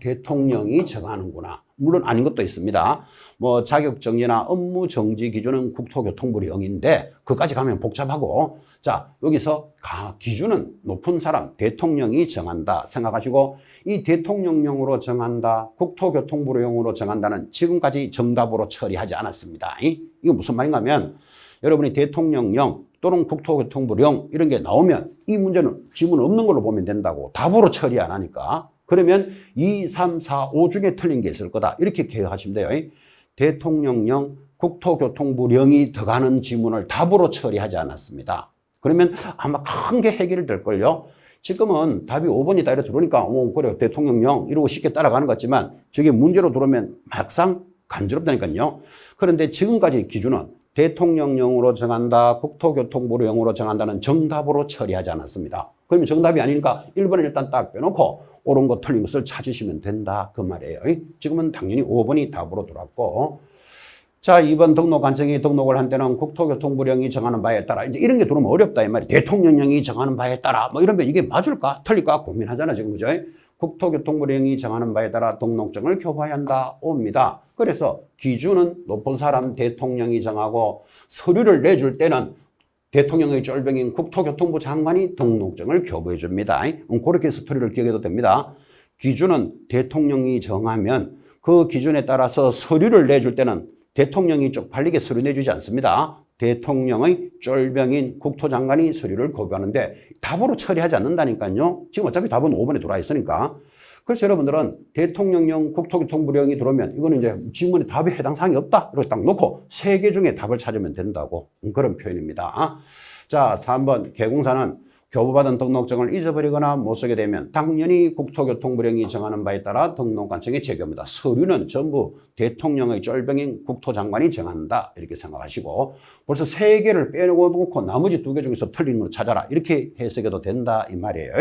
대통령이 정하는구나. 물론 아닌 것도 있습니다. 뭐 자격정지나 업무정지 기준은 국토교통부의 영인데 그까지 가면 복잡하고, 자 여기서 기준은 높은 사람 대통령이 정한다 생각하시고, 이 대통령령으로 정한다, 국토교통부령으로 정한다는 지금까지 정답으로 처리하지 않았습니다. 이거 무슨 말인가 하면 여러분이 대통령령 또는 국토교통부령 이런 게 나오면 이 문제는 지문 없는 걸로 보면 된다고, 답으로 처리 안 하니까. 그러면 2, 3, 4, 5 중에 틀린 게 있을 거다 이렇게 기억하시면 돼요. 대통령령, 국토교통부령이 들어가는 지문을 답으로 처리하지 않았습니다. 그러면 아마 큰 게 해결될 걸요. 지금은 답이 5번이다 이렇게 들어오니까 그래 대통령령 이러고 쉽게 따라가는 것 같지만 저게 문제로 들어오면 막상 간지럽다니까요. 그런데 지금까지 기준은 대통령령으로 정한다, 국토교통부령으로 정한다는 정답으로 처리하지 않았습니다. 그러면 정답이 아니니까 1번을 일단 딱 빼놓고 옳은 거 틀린 것을 찾으시면 된다 그 말이에요. 지금은 당연히 5번이 답으로 들어왔고, 자 2번 등록관청이 등록을 한 때는 국토교통부령이 정하는 바에 따라, 이제 이런 게 들어오면 어렵다 이 말이에요. 대통령령이 정하는 바에 따라 뭐 이러면 이게 맞을까 틀릴까 고민하잖아 지금, 그죠? 국토교통부령이 정하는 바에 따라 등록증을 교부해야 한다 옵니다. 그래서 기준은 높은 사람 대통령이 정하고, 서류를 내줄 때는 대통령의 쫄병인 국토교통부 장관이 등록증을 교부해 줍니다. 그렇게 스토리를 기억해도 됩니다. 기준은 대통령이 정하면 그 기준에 따라서 서류를 내줄 때는 대통령이 쪽팔리게 서류 내주지 않습니다. 대통령의 쫄병인 국토장관이 서류를 교부하는데 답으로 처리하지 않는다니까요. 지금 어차피 답은 5번에 들어와 있으니까. 그래서 여러분들은 대통령령, 국토교통부령이 들어오면 이거는 이제 지문에 답이 해당 사항이 없다 이렇게 딱 놓고 3개 중에 답을 찾으면 된다고, 그런 표현입니다. 자 3번 개공사는 교부받은 등록증을 잊어버리거나 못 쓰게 되면 당연히 국토교통부령이 정하는 바에 따라 등록관청에 제기합니다. 서류는 전부 대통령의 쫄병인 국토장관이 정한다 이렇게 생각하시고, 벌써 3개를 빼놓고 나머지 2개 중에서 틀린 걸 찾아라 이렇게 해석해도 된다 이 말이에요.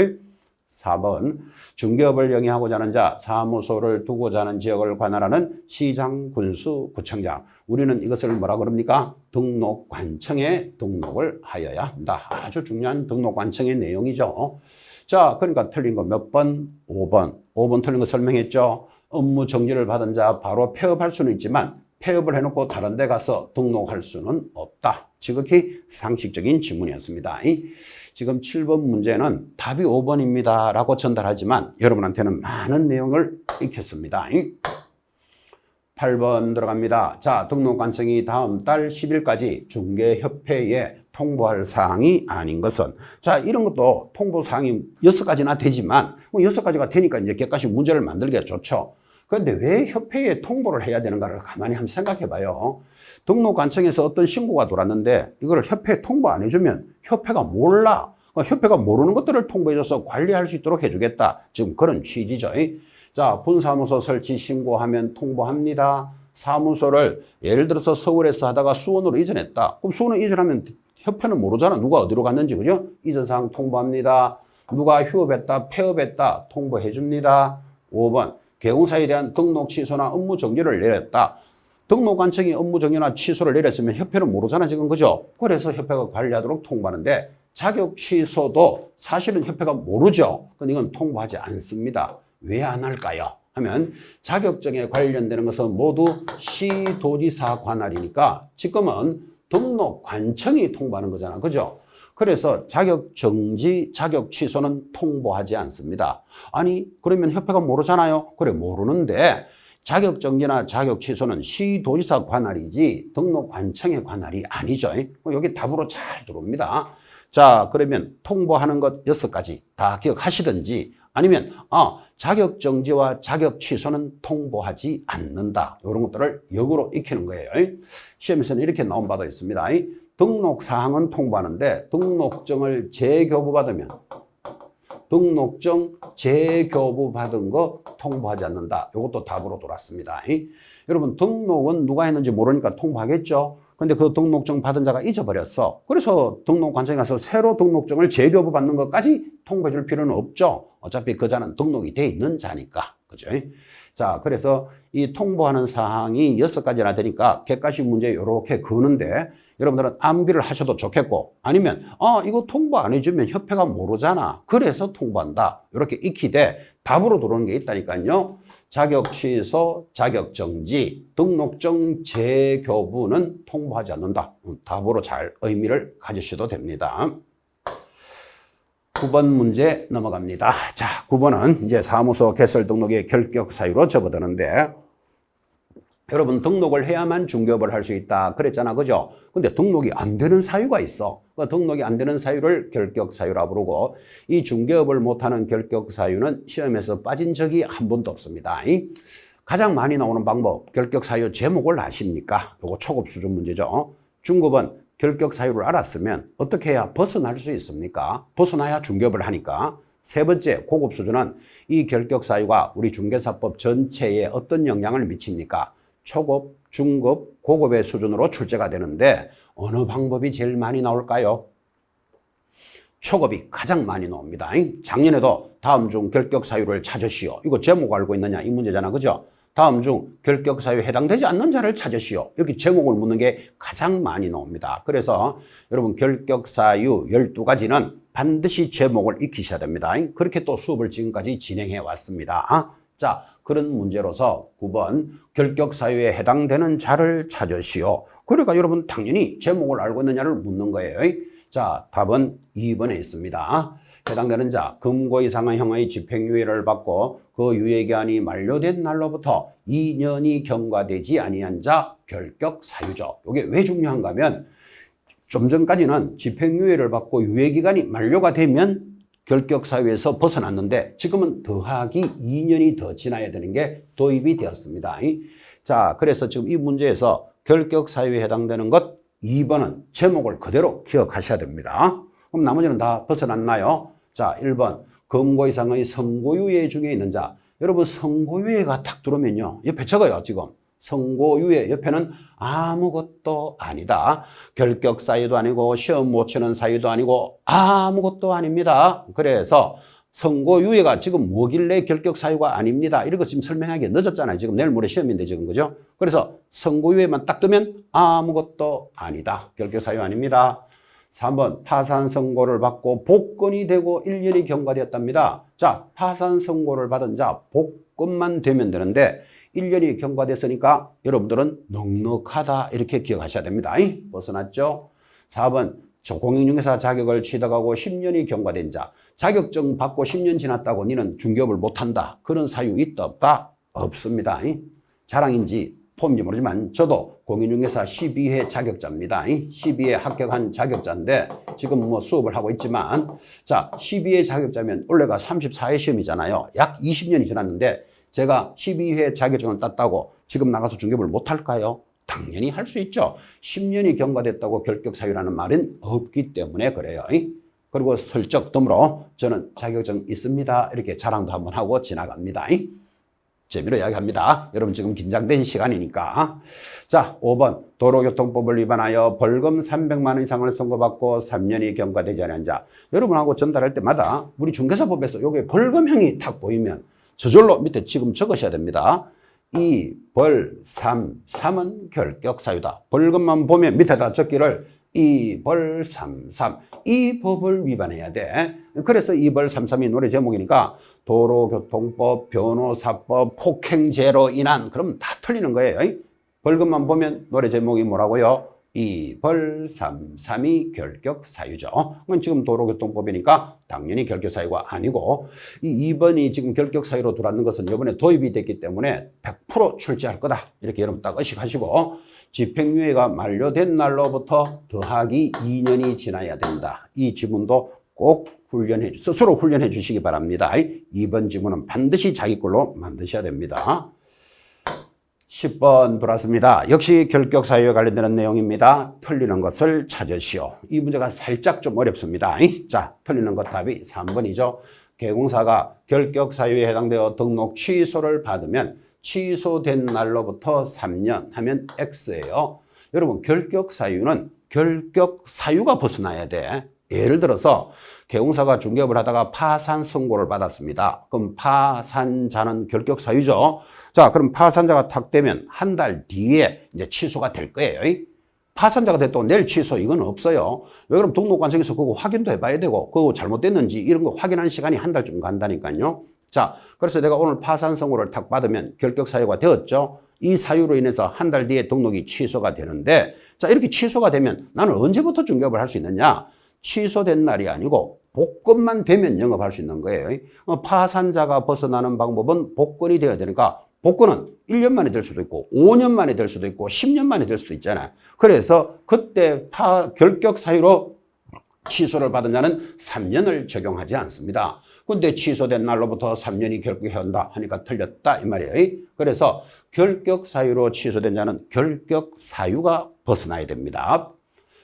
4번 중개업을 영위하고자 하는 자, 사무소를 두고자 하는 지역을 관할하는 시장, 군수, 구청장, 우리는 이것을 뭐라 그럽니까? 등록관청에 등록을 하여야 한다. 아주 중요한 등록관청의 내용이죠. 자, 그러니까 틀린 거 몇 번? 5번. 5번 틀린 거 설명했죠. 업무 정지를 받은 자 바로 폐업할 수는 있지만 폐업을 해놓고 다른 데 가서 등록할 수는 없다. 지극히 상식적인 질문이었습니다. 지금 7번 문제는 답이 5번입니다 라고 전달하지만 여러분한테는 많은 내용을 익혔습니다. 8번 들어갑니다. 자, 등록관청이 다음 달 10일까지 중개협회에 통보할 사항이 아닌 것은, 자 이런 것도 통보 사항이 6가지나 되지만 6가지가 되니까 이제 객관식 문제를 만들기가 좋죠. 그런데 왜 협회에 통보를 해야 되는가를 가만히 한번 생각해 봐요. 등록관청에서 어떤 신고가 돌았는데 이걸 협회에 통보 안 해주면 협회가 몰라. 협회가 모르는 것들을 통보해줘서 관리할 수 있도록 해주겠다. 지금 그런 취지죠. 자, 분사무소 설치 신고하면 통보합니다. 사무소를 예를 들어서 서울에서 하다가 수원으로 이전했다. 그럼 수원으로 이전하면 협회는 모르잖아. 누가 어디로 갔는지, 그죠? 이전사항 통보합니다. 누가 휴업했다, 폐업했다 통보해 줍니다. 5번 개공사에 대한 등록 취소나 업무 정지를 내렸다. 등록관청이 업무 정지나 취소를 내렸으면 협회는 모르잖아 지금, 그죠? 그래서 협회가 관리하도록 통보하는데 자격 취소도 사실은 협회가 모르죠. 근데 이건 통보하지 않습니다. 왜 안 할까요? 하면 자격증에 관련되는 것은 모두 시도지사 관할이니까 지금은 등록관청이 통보하는 거잖아, 그죠? 그래서 자격 정지, 자격 취소는 통보하지 않습니다. 아니 그러면 협회가 모르잖아요. 그래 모르는데 자격 정지나 자격 취소는 시도지사 관할이지 등록관청의 관할이 아니죠. 여기 답으로 잘 들어옵니다. 자, 그러면 통보하는 것 6가지 다 기억하시든지 아니면 자격 정지와 자격 취소는 통보하지 않는다. 이런 것들을 역으로 익히는 거예요. 시험에서는 이렇게 나온 바도 있습니다. 등록사항은 통보하는데 등록증을 재교부받으면 등록증 재교부받은 거 통보하지 않는다. 이것도 답으로 돌았습니다. 여러분 등록은 누가 했는지 모르니까 통보하겠죠. 근데 그 등록증 받은 자가 잊어버렸어. 그래서 등록관청에 가서 새로 등록증을 재교부받는 것까지 통보해 줄 필요는 없죠. 어차피 그 자는 등록이 돼 있는 자니까. 그죠? 자, 그래서 이 통보하는 사항이 6가지나 되니까 객관식 문제 이렇게 그는데 여러분들은 암기를 하셔도 좋겠고, 아니면 이거 통보 안 해주면 협회가 모르잖아, 그래서 통보한다, 이렇게 익히되 답으로 들어오는 게 있다니까요. 자격 취소, 자격 정지, 등록증 재교부는 통보하지 않는다. 답으로 잘 의미를 가지셔도 됩니다. 9번 문제 넘어갑니다. 자, 9번은 이제 사무소 개설 등록의 결격 사유로 접어드는데, 여러분 등록을 해야만 중개업을 할 수 있다 그랬잖아, 그죠? 근데 등록이 안 되는 사유가 있어. 그 등록이 안 되는 사유를 결격 사유라 부르고, 이 중개업을 못하는 결격 사유는 시험에서 빠진 적이 한 번도 없습니다. 가장 많이 나오는 방법, 결격 사유 제목을 아십니까? 요거 초급 수준 문제죠. 중급은 결격 사유를 알았으면 어떻게 해야 벗어날 수 있습니까? 벗어나야 중개업을 하니까. 세 번째, 고급 수준은 이 결격 사유가 우리 중개사법 전체에 어떤 영향을 미칩니까? 초급, 중급, 고급의 수준으로 출제가 되는데 어느 방법이 제일 많이 나올까요? 초급이 가장 많이 나옵니다. 작년에도 다음 중 결격 사유를 찾으시오. 이거 제목 알고 있느냐 이 문제잖아, 그죠? 다음 중 결격 사유에 해당되지 않는 자를 찾으시오. 이렇게 제목을 묻는 게 가장 많이 나옵니다. 그래서 여러분 결격 사유 12가지는 반드시 제목을 익히셔야 됩니다. 그렇게 또 수업을 지금까지 진행해 왔습니다. 자, 그런 문제로서 9번 결격 사유에 해당되는 자를 찾으시오. 그러니까 여러분 당연히 제목을 알고 있느냐를 묻는 거예요. 자, 답은 2번에 있습니다. 해당되는 자, 금고 이상의 형의 집행유예를 받고 그 유예기한이 만료된 날로부터 2년이 경과되지 아니한 자 결격 사유죠. 이게 왜 중요한가 하면 좀 전까지는 집행유예를 받고 유예기간이 만료가 되면 결격 사유에서 벗어났는데 지금은 더하기 2년이 더 지나야 되는 게 도입이 되었습니다. 자, 그래서 지금 이 문제에서 결격 사유에 해당되는 것 2번은 제목을 그대로 기억하셔야 됩니다. 그럼 나머지는 다 벗어났나요? 자, 1번 금고 이상의 선고유예 중에 있는 자. 여러분 선고유예가 탁 들어오면요 옆에 적어요. 지금 선고유예 옆에는 아무것도 아니다. 결격 사유도 아니고 시험 못 치는 사유도 아니고 아무것도 아닙니다. 그래서 선고유예가 지금 뭐길래 결격 사유가 아닙니다. 이런 거 지금 설명하기 늦었잖아요. 지금 내일 모레 시험인데 지금, 그죠? 그래서 선고유예만 딱 뜨면 아무것도 아니다. 결격 사유 아닙니다. 3번 파산 선고를 받고 복권이 되고 1년이 경과되었답니다. 자, 파산 선고를 받은 자 복권만 되면 되는데 1년이 경과됐으니까 여러분들은 넉넉하다 이렇게 기억하셔야 됩니다. 벗어났죠? 4번 공인중개사 자격을 취득하고 10년이 경과된 자. 자격증 받고 10년 지났다고 니는 중개업을 못한다. 그런 사유 있다 없다? 없습니다. 자랑인지 폼인지 모르지만 저도 공인중개사 12회 자격자입니다. 12회 합격한 자격자인데 지금 뭐 수업을 하고 있지만, 자, 12회 자격자면 원래가 34회 시험이잖아요. 약 20년이 지났는데 제가 12회 자격증을 땄다고 지금 나가서 중개업을 못할까요? 당연히 할 수 있죠. 10년이 경과됐다고 결격 사유라는 말은 없기 때문에 그래요. 그리고 슬쩍 덤으로 저는 자격증 있습니다. 이렇게 자랑도 한번 하고 지나갑니다. 재미로 이야기합니다. 여러분 지금 긴장된 시간이니까. 자, 5번 도로교통법을 위반하여 벌금 300만 원 이상을 선고받고 3년이 경과되지 않은 자. 여러분하고 전달할 때마다 우리 중개사법에서 여기 벌금형이 딱 보이면 저절로 밑에 지금 적으셔야 됩니다. 이 벌 3은 결격 사유다. 벌금만 보면 밑에다 적기를 이 벌 3 이 법을 위반해야 돼. 그래서 이 벌 3이 노래 제목이니까 도로교통법, 변호사법, 폭행죄로 인한, 그럼 다 틀리는 거예요. 벌금만 보면 노래 제목이 뭐라고요? 이 벌 3이 결격 사유죠. 그건 지금 도로교통법이니까 당연히 결격 사유가 아니고, 이 2번이 지금 결격 사유로 들어왔는 것은 이번에 도입이 됐기 때문에 100% 출제할 거다. 이렇게 여러분 딱 의식하시고, 집행유예가 만료된 날로부터 더하기 2년이 지나야 된다. 이 지문도 꼭 스스로 훈련해 주시기 바랍니다. 2번 지문은 반드시 자기 걸로 만드셔야 됩니다. 10번 들어왔습니다. 역시 결격 사유에 관련되는 내용입니다. 틀리는 것을 찾으시오. 이 문제가 살짝 좀 어렵습니다. 자, 틀리는 것 답이 3번이죠. 개공사가 결격 사유에 해당되어 등록 취소를 받으면 취소된 날로부터 3년 하면 X예요. 여러분 결격 사유는 결격 사유가 벗어나야 돼. 예를 들어서 개공사가 중개업을 하다가 파산 선고를 받았습니다. 그럼 파산자는 결격 사유죠. 자, 그럼 파산자가 탁 되면 한 달 뒤에 이제 취소가 될 거예요. 파산자가 됐다고 내일 취소 이건 없어요. 왜 그럼 등록관청에서 그거 확인도 해봐야 되고 그거 잘못됐는지 이런 거 확인하는 시간이 한 달쯤 간다니까요. 자, 그래서 내가 오늘 파산 선고를 탁 받으면 결격 사유가 되었죠. 이 사유로 인해서 한 달 뒤에 등록이 취소가 되는데, 자, 이렇게 취소가 되면 나는 언제부터 중개업을 할 수 있느냐? 취소된 날이 아니고 복권만 되면 영업할 수 있는 거예요. 파산자가 벗어나는 방법은 복권이 되어야 되니까 복권은 1년 만에 될 수도 있고 5년 만에 될 수도 있고 10년 만에 될 수도 있잖아요. 그래서 그때 결격 사유로 취소를 받은 자는 3년을 적용하지 않습니다. 근데 취소된 날로부터 3년이 결격해야 한다 하니까 틀렸다 이 말이에요. 그래서 결격 사유로 취소된 자는 결격 사유가 벗어나야 됩니다.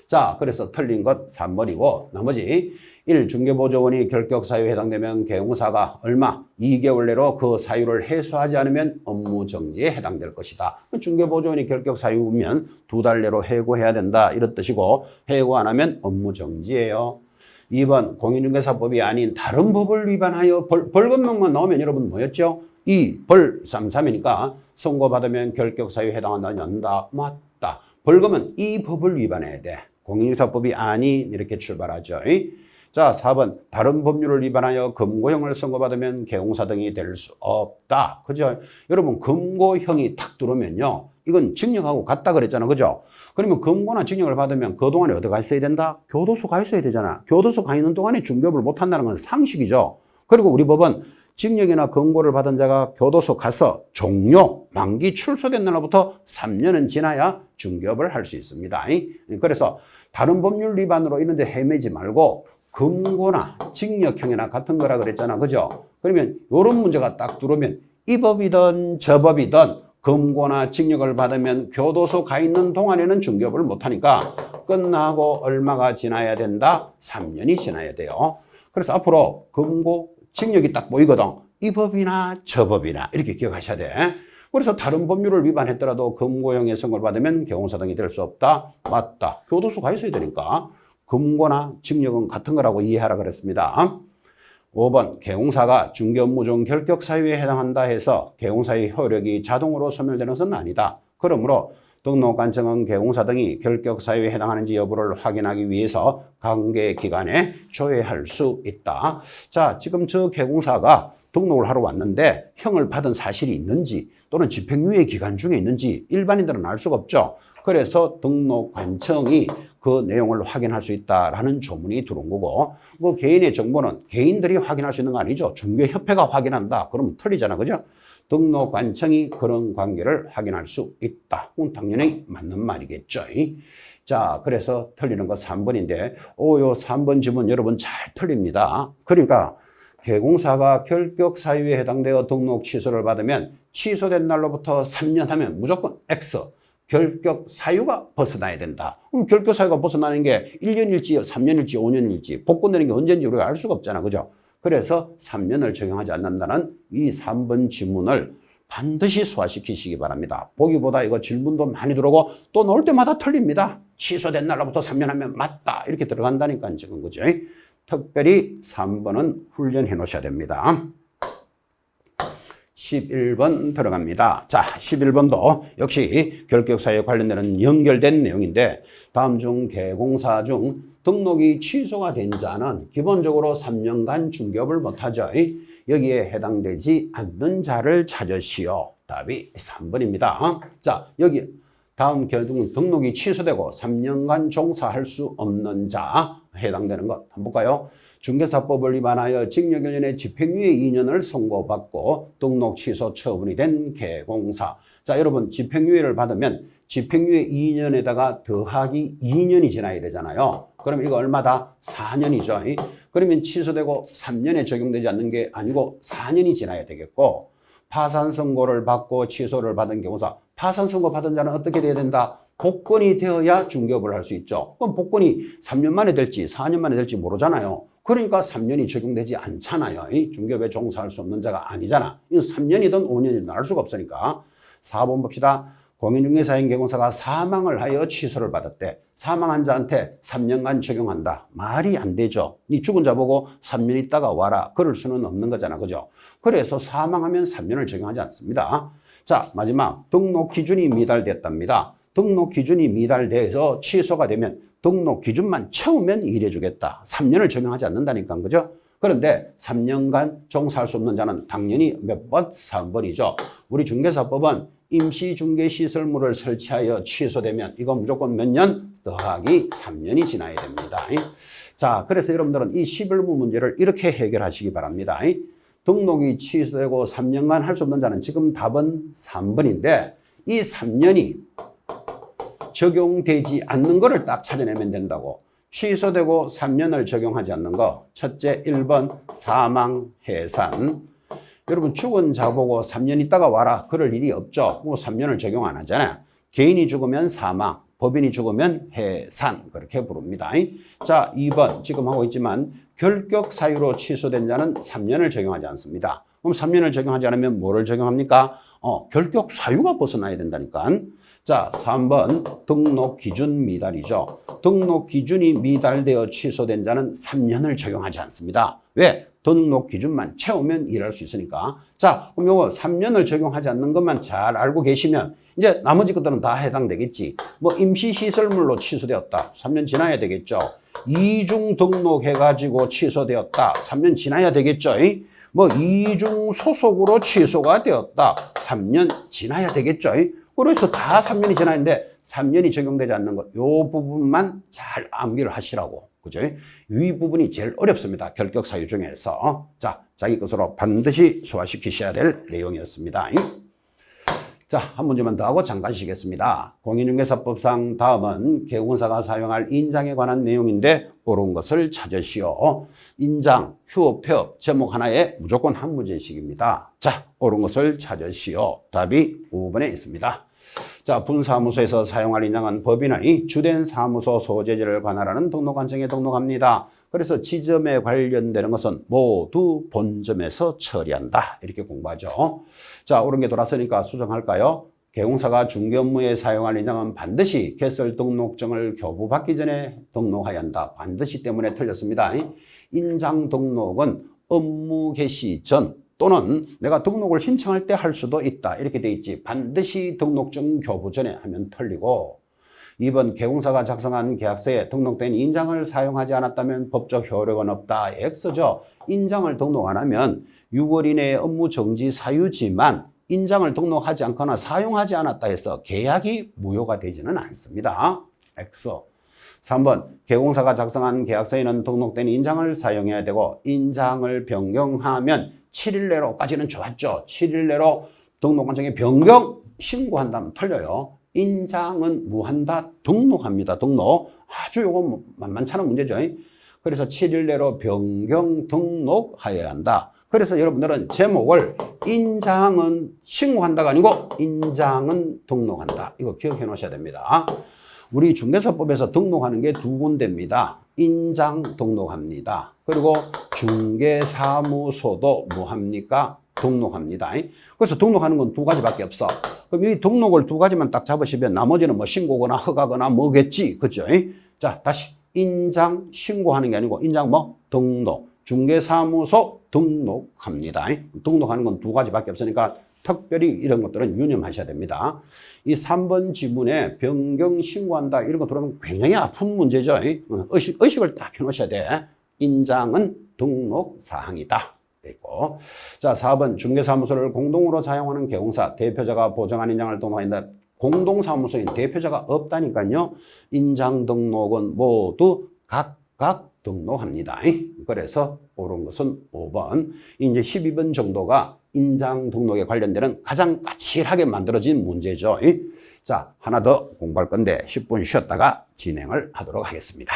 자, 그래서 틀린 것 3번이고 나머지 1. 중개보조원이 결격 사유에 해당되면 개공사가 얼마? 2개월 내로 그 사유를 해소하지 않으면 업무 정지에 해당될 것이다. 중개보조원이 결격 사유면 2달 내로 해고해야 된다 이런 뜻이고 해고 안 하면 업무 정지예요. 2번 공인중개사법이 아닌 다른 법을 위반하여 벌금형만 나오면 여러분 뭐였죠? 2. 벌 3.3이니까 선고받으면 결격 사유에 해당한다. 연다. 맞다. 벌금은 이 법을 위반해야 돼. 공인중개사법이 아닌 이렇게 출발하죠. 자, 4번 다른 법률을 위반하여 금고형을 선고받으면 개공사 등이 될 수 없다. 그죠? 여러분 금고형이 탁 들어오면요. 이건 징역하고 같다 그랬잖아. 그죠? 그러면 금고나 징역을 받으면 그동안에 어디 가 있어야 된다? 교도소 가 있어야 되잖아. 교도소 가 있는 동안에 중개업을 못 한다는 건 상식이죠. 그리고 우리 법은 징역이나 금고를 받은 자가 교도소 가서 종료, 만기 출소된 날로부터 3년은 지나야 중개업을 할 수 있습니다. 그래서 다른 법률 위반으로 이런 데 헤매지 말고 금고나 징역형이나 같은 거라 그랬잖아. 그죠? 그러면 이런 문제가 딱 들어오면 이 법이든 저 법이든 금고나 징역을 받으면 교도소 가 있는 동안에는 중개업을 못하니까 끝나고 얼마가 지나야 된다? 3년이 지나야 돼요. 그래서 앞으로 금고, 징역이 딱 보이거든. 이 법이나 저 법이나 이렇게 기억하셔야 돼. 그래서 다른 법률을 위반했더라도 금고형의 선고를 받으면 개공사 등이 될 수 없다. 맞다. 교도소 가 있어야 되니까 금고나 징역은 같은 거라고 이해하라 그랬습니다. 5번 개공사가 중개업무 중 결격 사유에 해당한다 해서 개공사의 효력이 자동으로 소멸되는 것은 아니다. 그러므로 등록관청은 개공사 등이 결격 사유에 해당하는지 여부를 확인하기 위해서 관계기관에 조회할 수 있다. 자, 지금 저 개공사가 등록을 하러 왔는데 형을 받은 사실이 있는지 또는 집행유예 기간 중에 있는지 일반인들은 알 수가 없죠. 그래서 등록관청이 그 내용을 확인할 수 있다라는 조문이 들어온 거고, 그 개인의 정보는 개인들이 확인할 수 있는 거 아니죠. 중개협회가 확인한다. 그러면 틀리잖아. 그죠? 등록관청이 그런 관계를 확인할 수 있다. 그건 당연히 맞는 말이겠죠. 자, 그래서 틀리는 거 3번인데, 요 3번 지문 여러분 잘 틀립니다. 그러니까 개공사가 결격 사유에 해당되어 등록 취소를 받으면 취소된 날로부터 3년 하면 무조건 X. 결격 사유가 벗어나야 된다. 그럼 결격 사유가 벗어나는 게 1년일지 3년일지 5년일지 복권되는 게 언제인지 우리가 알 수가 없잖아. 그죠? 그래서 3년을 적용하지 않는다는 이 3번 지문을 반드시 소화시키시기 바랍니다. 보기보다 이거 질문도 많이 들어오고 또 나올 때마다 틀립니다. 취소된 날로부터 3년 하면 맞다. 이렇게 들어간다니까 지금. 그죠? 특별히 3번은 훈련해 놓으셔야 됩니다. 11번 들어갑니다. 자, 11번도 역시 결격사유에 관련되는 연결된 내용인데 다음 중 개공사 중 등록이 취소가 된 자는 기본적으로 3년간 중개업을 못하죠. 여기에 해당되지 않는 자를 찾으시오. 답이 3번입니다. 자, 여기 다음 결국은 등록이 취소되고 3년간 종사할 수 없는 자 해당되는 것 한번 볼까요? 중개사법을 위반하여 징역 1년에 집행유예 2년을 선고받고 등록 취소 처분이 된 개공사. 자, 여러분 집행유예를 받으면 집행유예 2년에다가 더하기 2년이 지나야 되잖아요. 그럼 이거 얼마다? 4년이죠. 그러면 취소되고 3년에 적용되지 않는 게 아니고 4년이 지나야 되겠고, 파산 선고를 받고 취소를 받은 개공사, 파산 선고 받은 자는 어떻게 돼야 된다? 복권이 되어야 중개업을 할 수 있죠. 그럼 복권이 3년 만에 될지 4년 만에 될지 모르잖아요. 그러니까 3년이 적용되지 않잖아요. 중개업에 종사할 수 없는 자가 아니잖아. 이건 3년이든 5년이든 알 수가 없으니까. 4번 봅시다. 공인중개사인 개공사가 사망을 하여 취소를 받았대. 사망한 자한테 3년간 적용한다. 말이 안 되죠. 네 죽은 자 보고 3년 있다가 와라. 그럴 수는 없는 거잖아. 그죠? 그래서 사망하면 3년을 적용하지 않습니다. 자, 마지막 등록 기준이 미달됐답니다. 등록 기준이 미달돼서 취소가 되면 등록 기준만 채우면 일해주겠다. 3년을 적용하지 않는다니까, 그죠? 그런데 3년간 종사할 수 없는 자는 당연히 몇 번? 3번이죠. 우리 중개사법은 임시중개시설물을 설치하여 취소되면 이거 무조건 몇 년? 더하기 3년이 지나야 됩니다. 자, 그래서 여러분들은 이 11무 문제를 이렇게 해결하시기 바랍니다. 등록이 취소되고 3년간 할 수 없는 자는 지금 답은 3번인데 이 3년이 적용되지 않는 거를 딱 찾아내면 된다고. 취소되고 3년을 적용하지 않는 거. 첫째 1번 사망, 해산. 여러분 죽은 자 보고 3년 있다가 와라. 그럴 일이 없죠. 뭐 3년을 적용 안 하잖아요. 개인이 죽으면 사망, 법인이 죽으면 해산. 그렇게 부릅니다. 자, 2번 지금 하고 있지만 결격 사유로 취소된 자는 3년을 적용하지 않습니다. 그럼 3년을 적용하지 않으면 뭐를 적용합니까? 결격 사유가 벗어나야 된다니까. 자, 3번 등록 기준 미달이죠. 등록 기준이 미달되어 취소된 자는 3년을 적용하지 않습니다. 왜? 등록 기준만 채우면 일할 수 있으니까. 자, 그럼 요거 3년을 적용하지 않는 것만 잘 알고 계시면 이제 나머지 것들은 다 해당되겠지. 뭐 임시시설물로 취소되었다. 3년 지나야 되겠죠. 이중 등록해가지고 취소되었다. 3년 지나야 되겠죠. 뭐 이중 소속으로 취소가 되었다. 3년 지나야 되겠죠. 그래서 다 3년이 지났는데 3년이 적용되지 않는 것, 요 부분만 잘 암기를 하시라고. 그죠? 이 부분이 제일 어렵습니다. 결격 사유 중에서. 자, 자기 것으로 반드시 소화시키셔야 될 내용이었습니다. 자, 한 문제만 더 하고 잠깐 쉬겠습니다. 공인중개사법상 다음은 개공사가 사용할 인장에 관한 내용인데 옳은 것을 찾으시오. 인장, 휴업, 폐업, 제목 하나에 무조건 한 문제씩입니다. 자, 옳은 것을 찾으시오. 답이 5번에 있습니다. 자, 분사무소에서 사용할 인장은 법인의 주된 사무소 소재지를 관할하는 등록관청에 등록합니다. 그래서 지점에 관련되는 것은 모두 본점에서 처리한다. 이렇게 공부하죠. 자, 옳은 게 돌았으니까 수정할까요? 개공사가 중개업무에 사용할 인장은 반드시 개설 등록증을 교부받기 전에 등록해야 한다. 반드시 때문에 틀렸습니다. 인장 등록은 업무 개시 전 또는 내가 등록을 신청할 때 할 수도 있다. 이렇게 돼 있지. 반드시 등록증 교부 전에 하면 틀리고 2번 개공사가 작성한 계약서에 등록된 인장을 사용하지 않았다면 법적 효력은 없다. X죠. 인장을 등록 안 하면 6월 이내에 업무 정지 사유지만 인장을 등록하지 않거나 사용하지 않았다 해서 계약이 무효가 되지는 않습니다. X. 3번 개공사가 작성한 계약서에는 등록된 인장을 사용해야 되고 인장을 변경하면 7일 내로까지는 좋았죠. 7일 내로 등록관청에 변경 신고한다면 틀려요. 인장은 무한다 등록합니다. 등록. 아주 요거 만만찮은 문제죠. 그래서 7일 내로 변경 등록하여야 한다. 그래서 여러분들은 제목을 인장은 신고한다가 아니고 인장은 등록한다. 이거 기억해 놓으셔야 됩니다. 우리 중개사법에서 등록하는 게 두 군데입니다. 인장 등록합니다. 그리고 중개사무소도 뭐합니까? 등록합니다. 그래서 등록하는 건 두 가지밖에 없어. 그럼 이 등록을 두 가지만 딱 잡으시면 나머지는 뭐 신고거나 허가거나 뭐겠지. 그죠? 자, 다시 인장 신고하는 게 아니고 인장 뭐? 등록. 중개사무소 등록합니다. 등록하는 건 두 가지밖에 없으니까 특별히 이런 것들은 유념하셔야 됩니다. 이 3번 지문에 변경 신고한다 이런 거 들어오면 굉장히 아픈 문제죠. 의식을 딱 해놓으셔야 돼. 인장은 등록 사항이다. 있고. 자, 4번 중개사무소를 공동으로 사용하는 개공사 대표자가 보정한 인장을 등록한다. 공동사무소인 대표자가 없다니까요. 인장 등록은 모두 각각 등록합니다. 그래서 옳은 것은 5번. 이제 12번 정도가 인장 등록에 관련되는 가장 까칠하게 만들어진 문제죠. 자, 하나 더 공부할 건데 10분 쉬었다가 진행을 하도록 하겠습니다.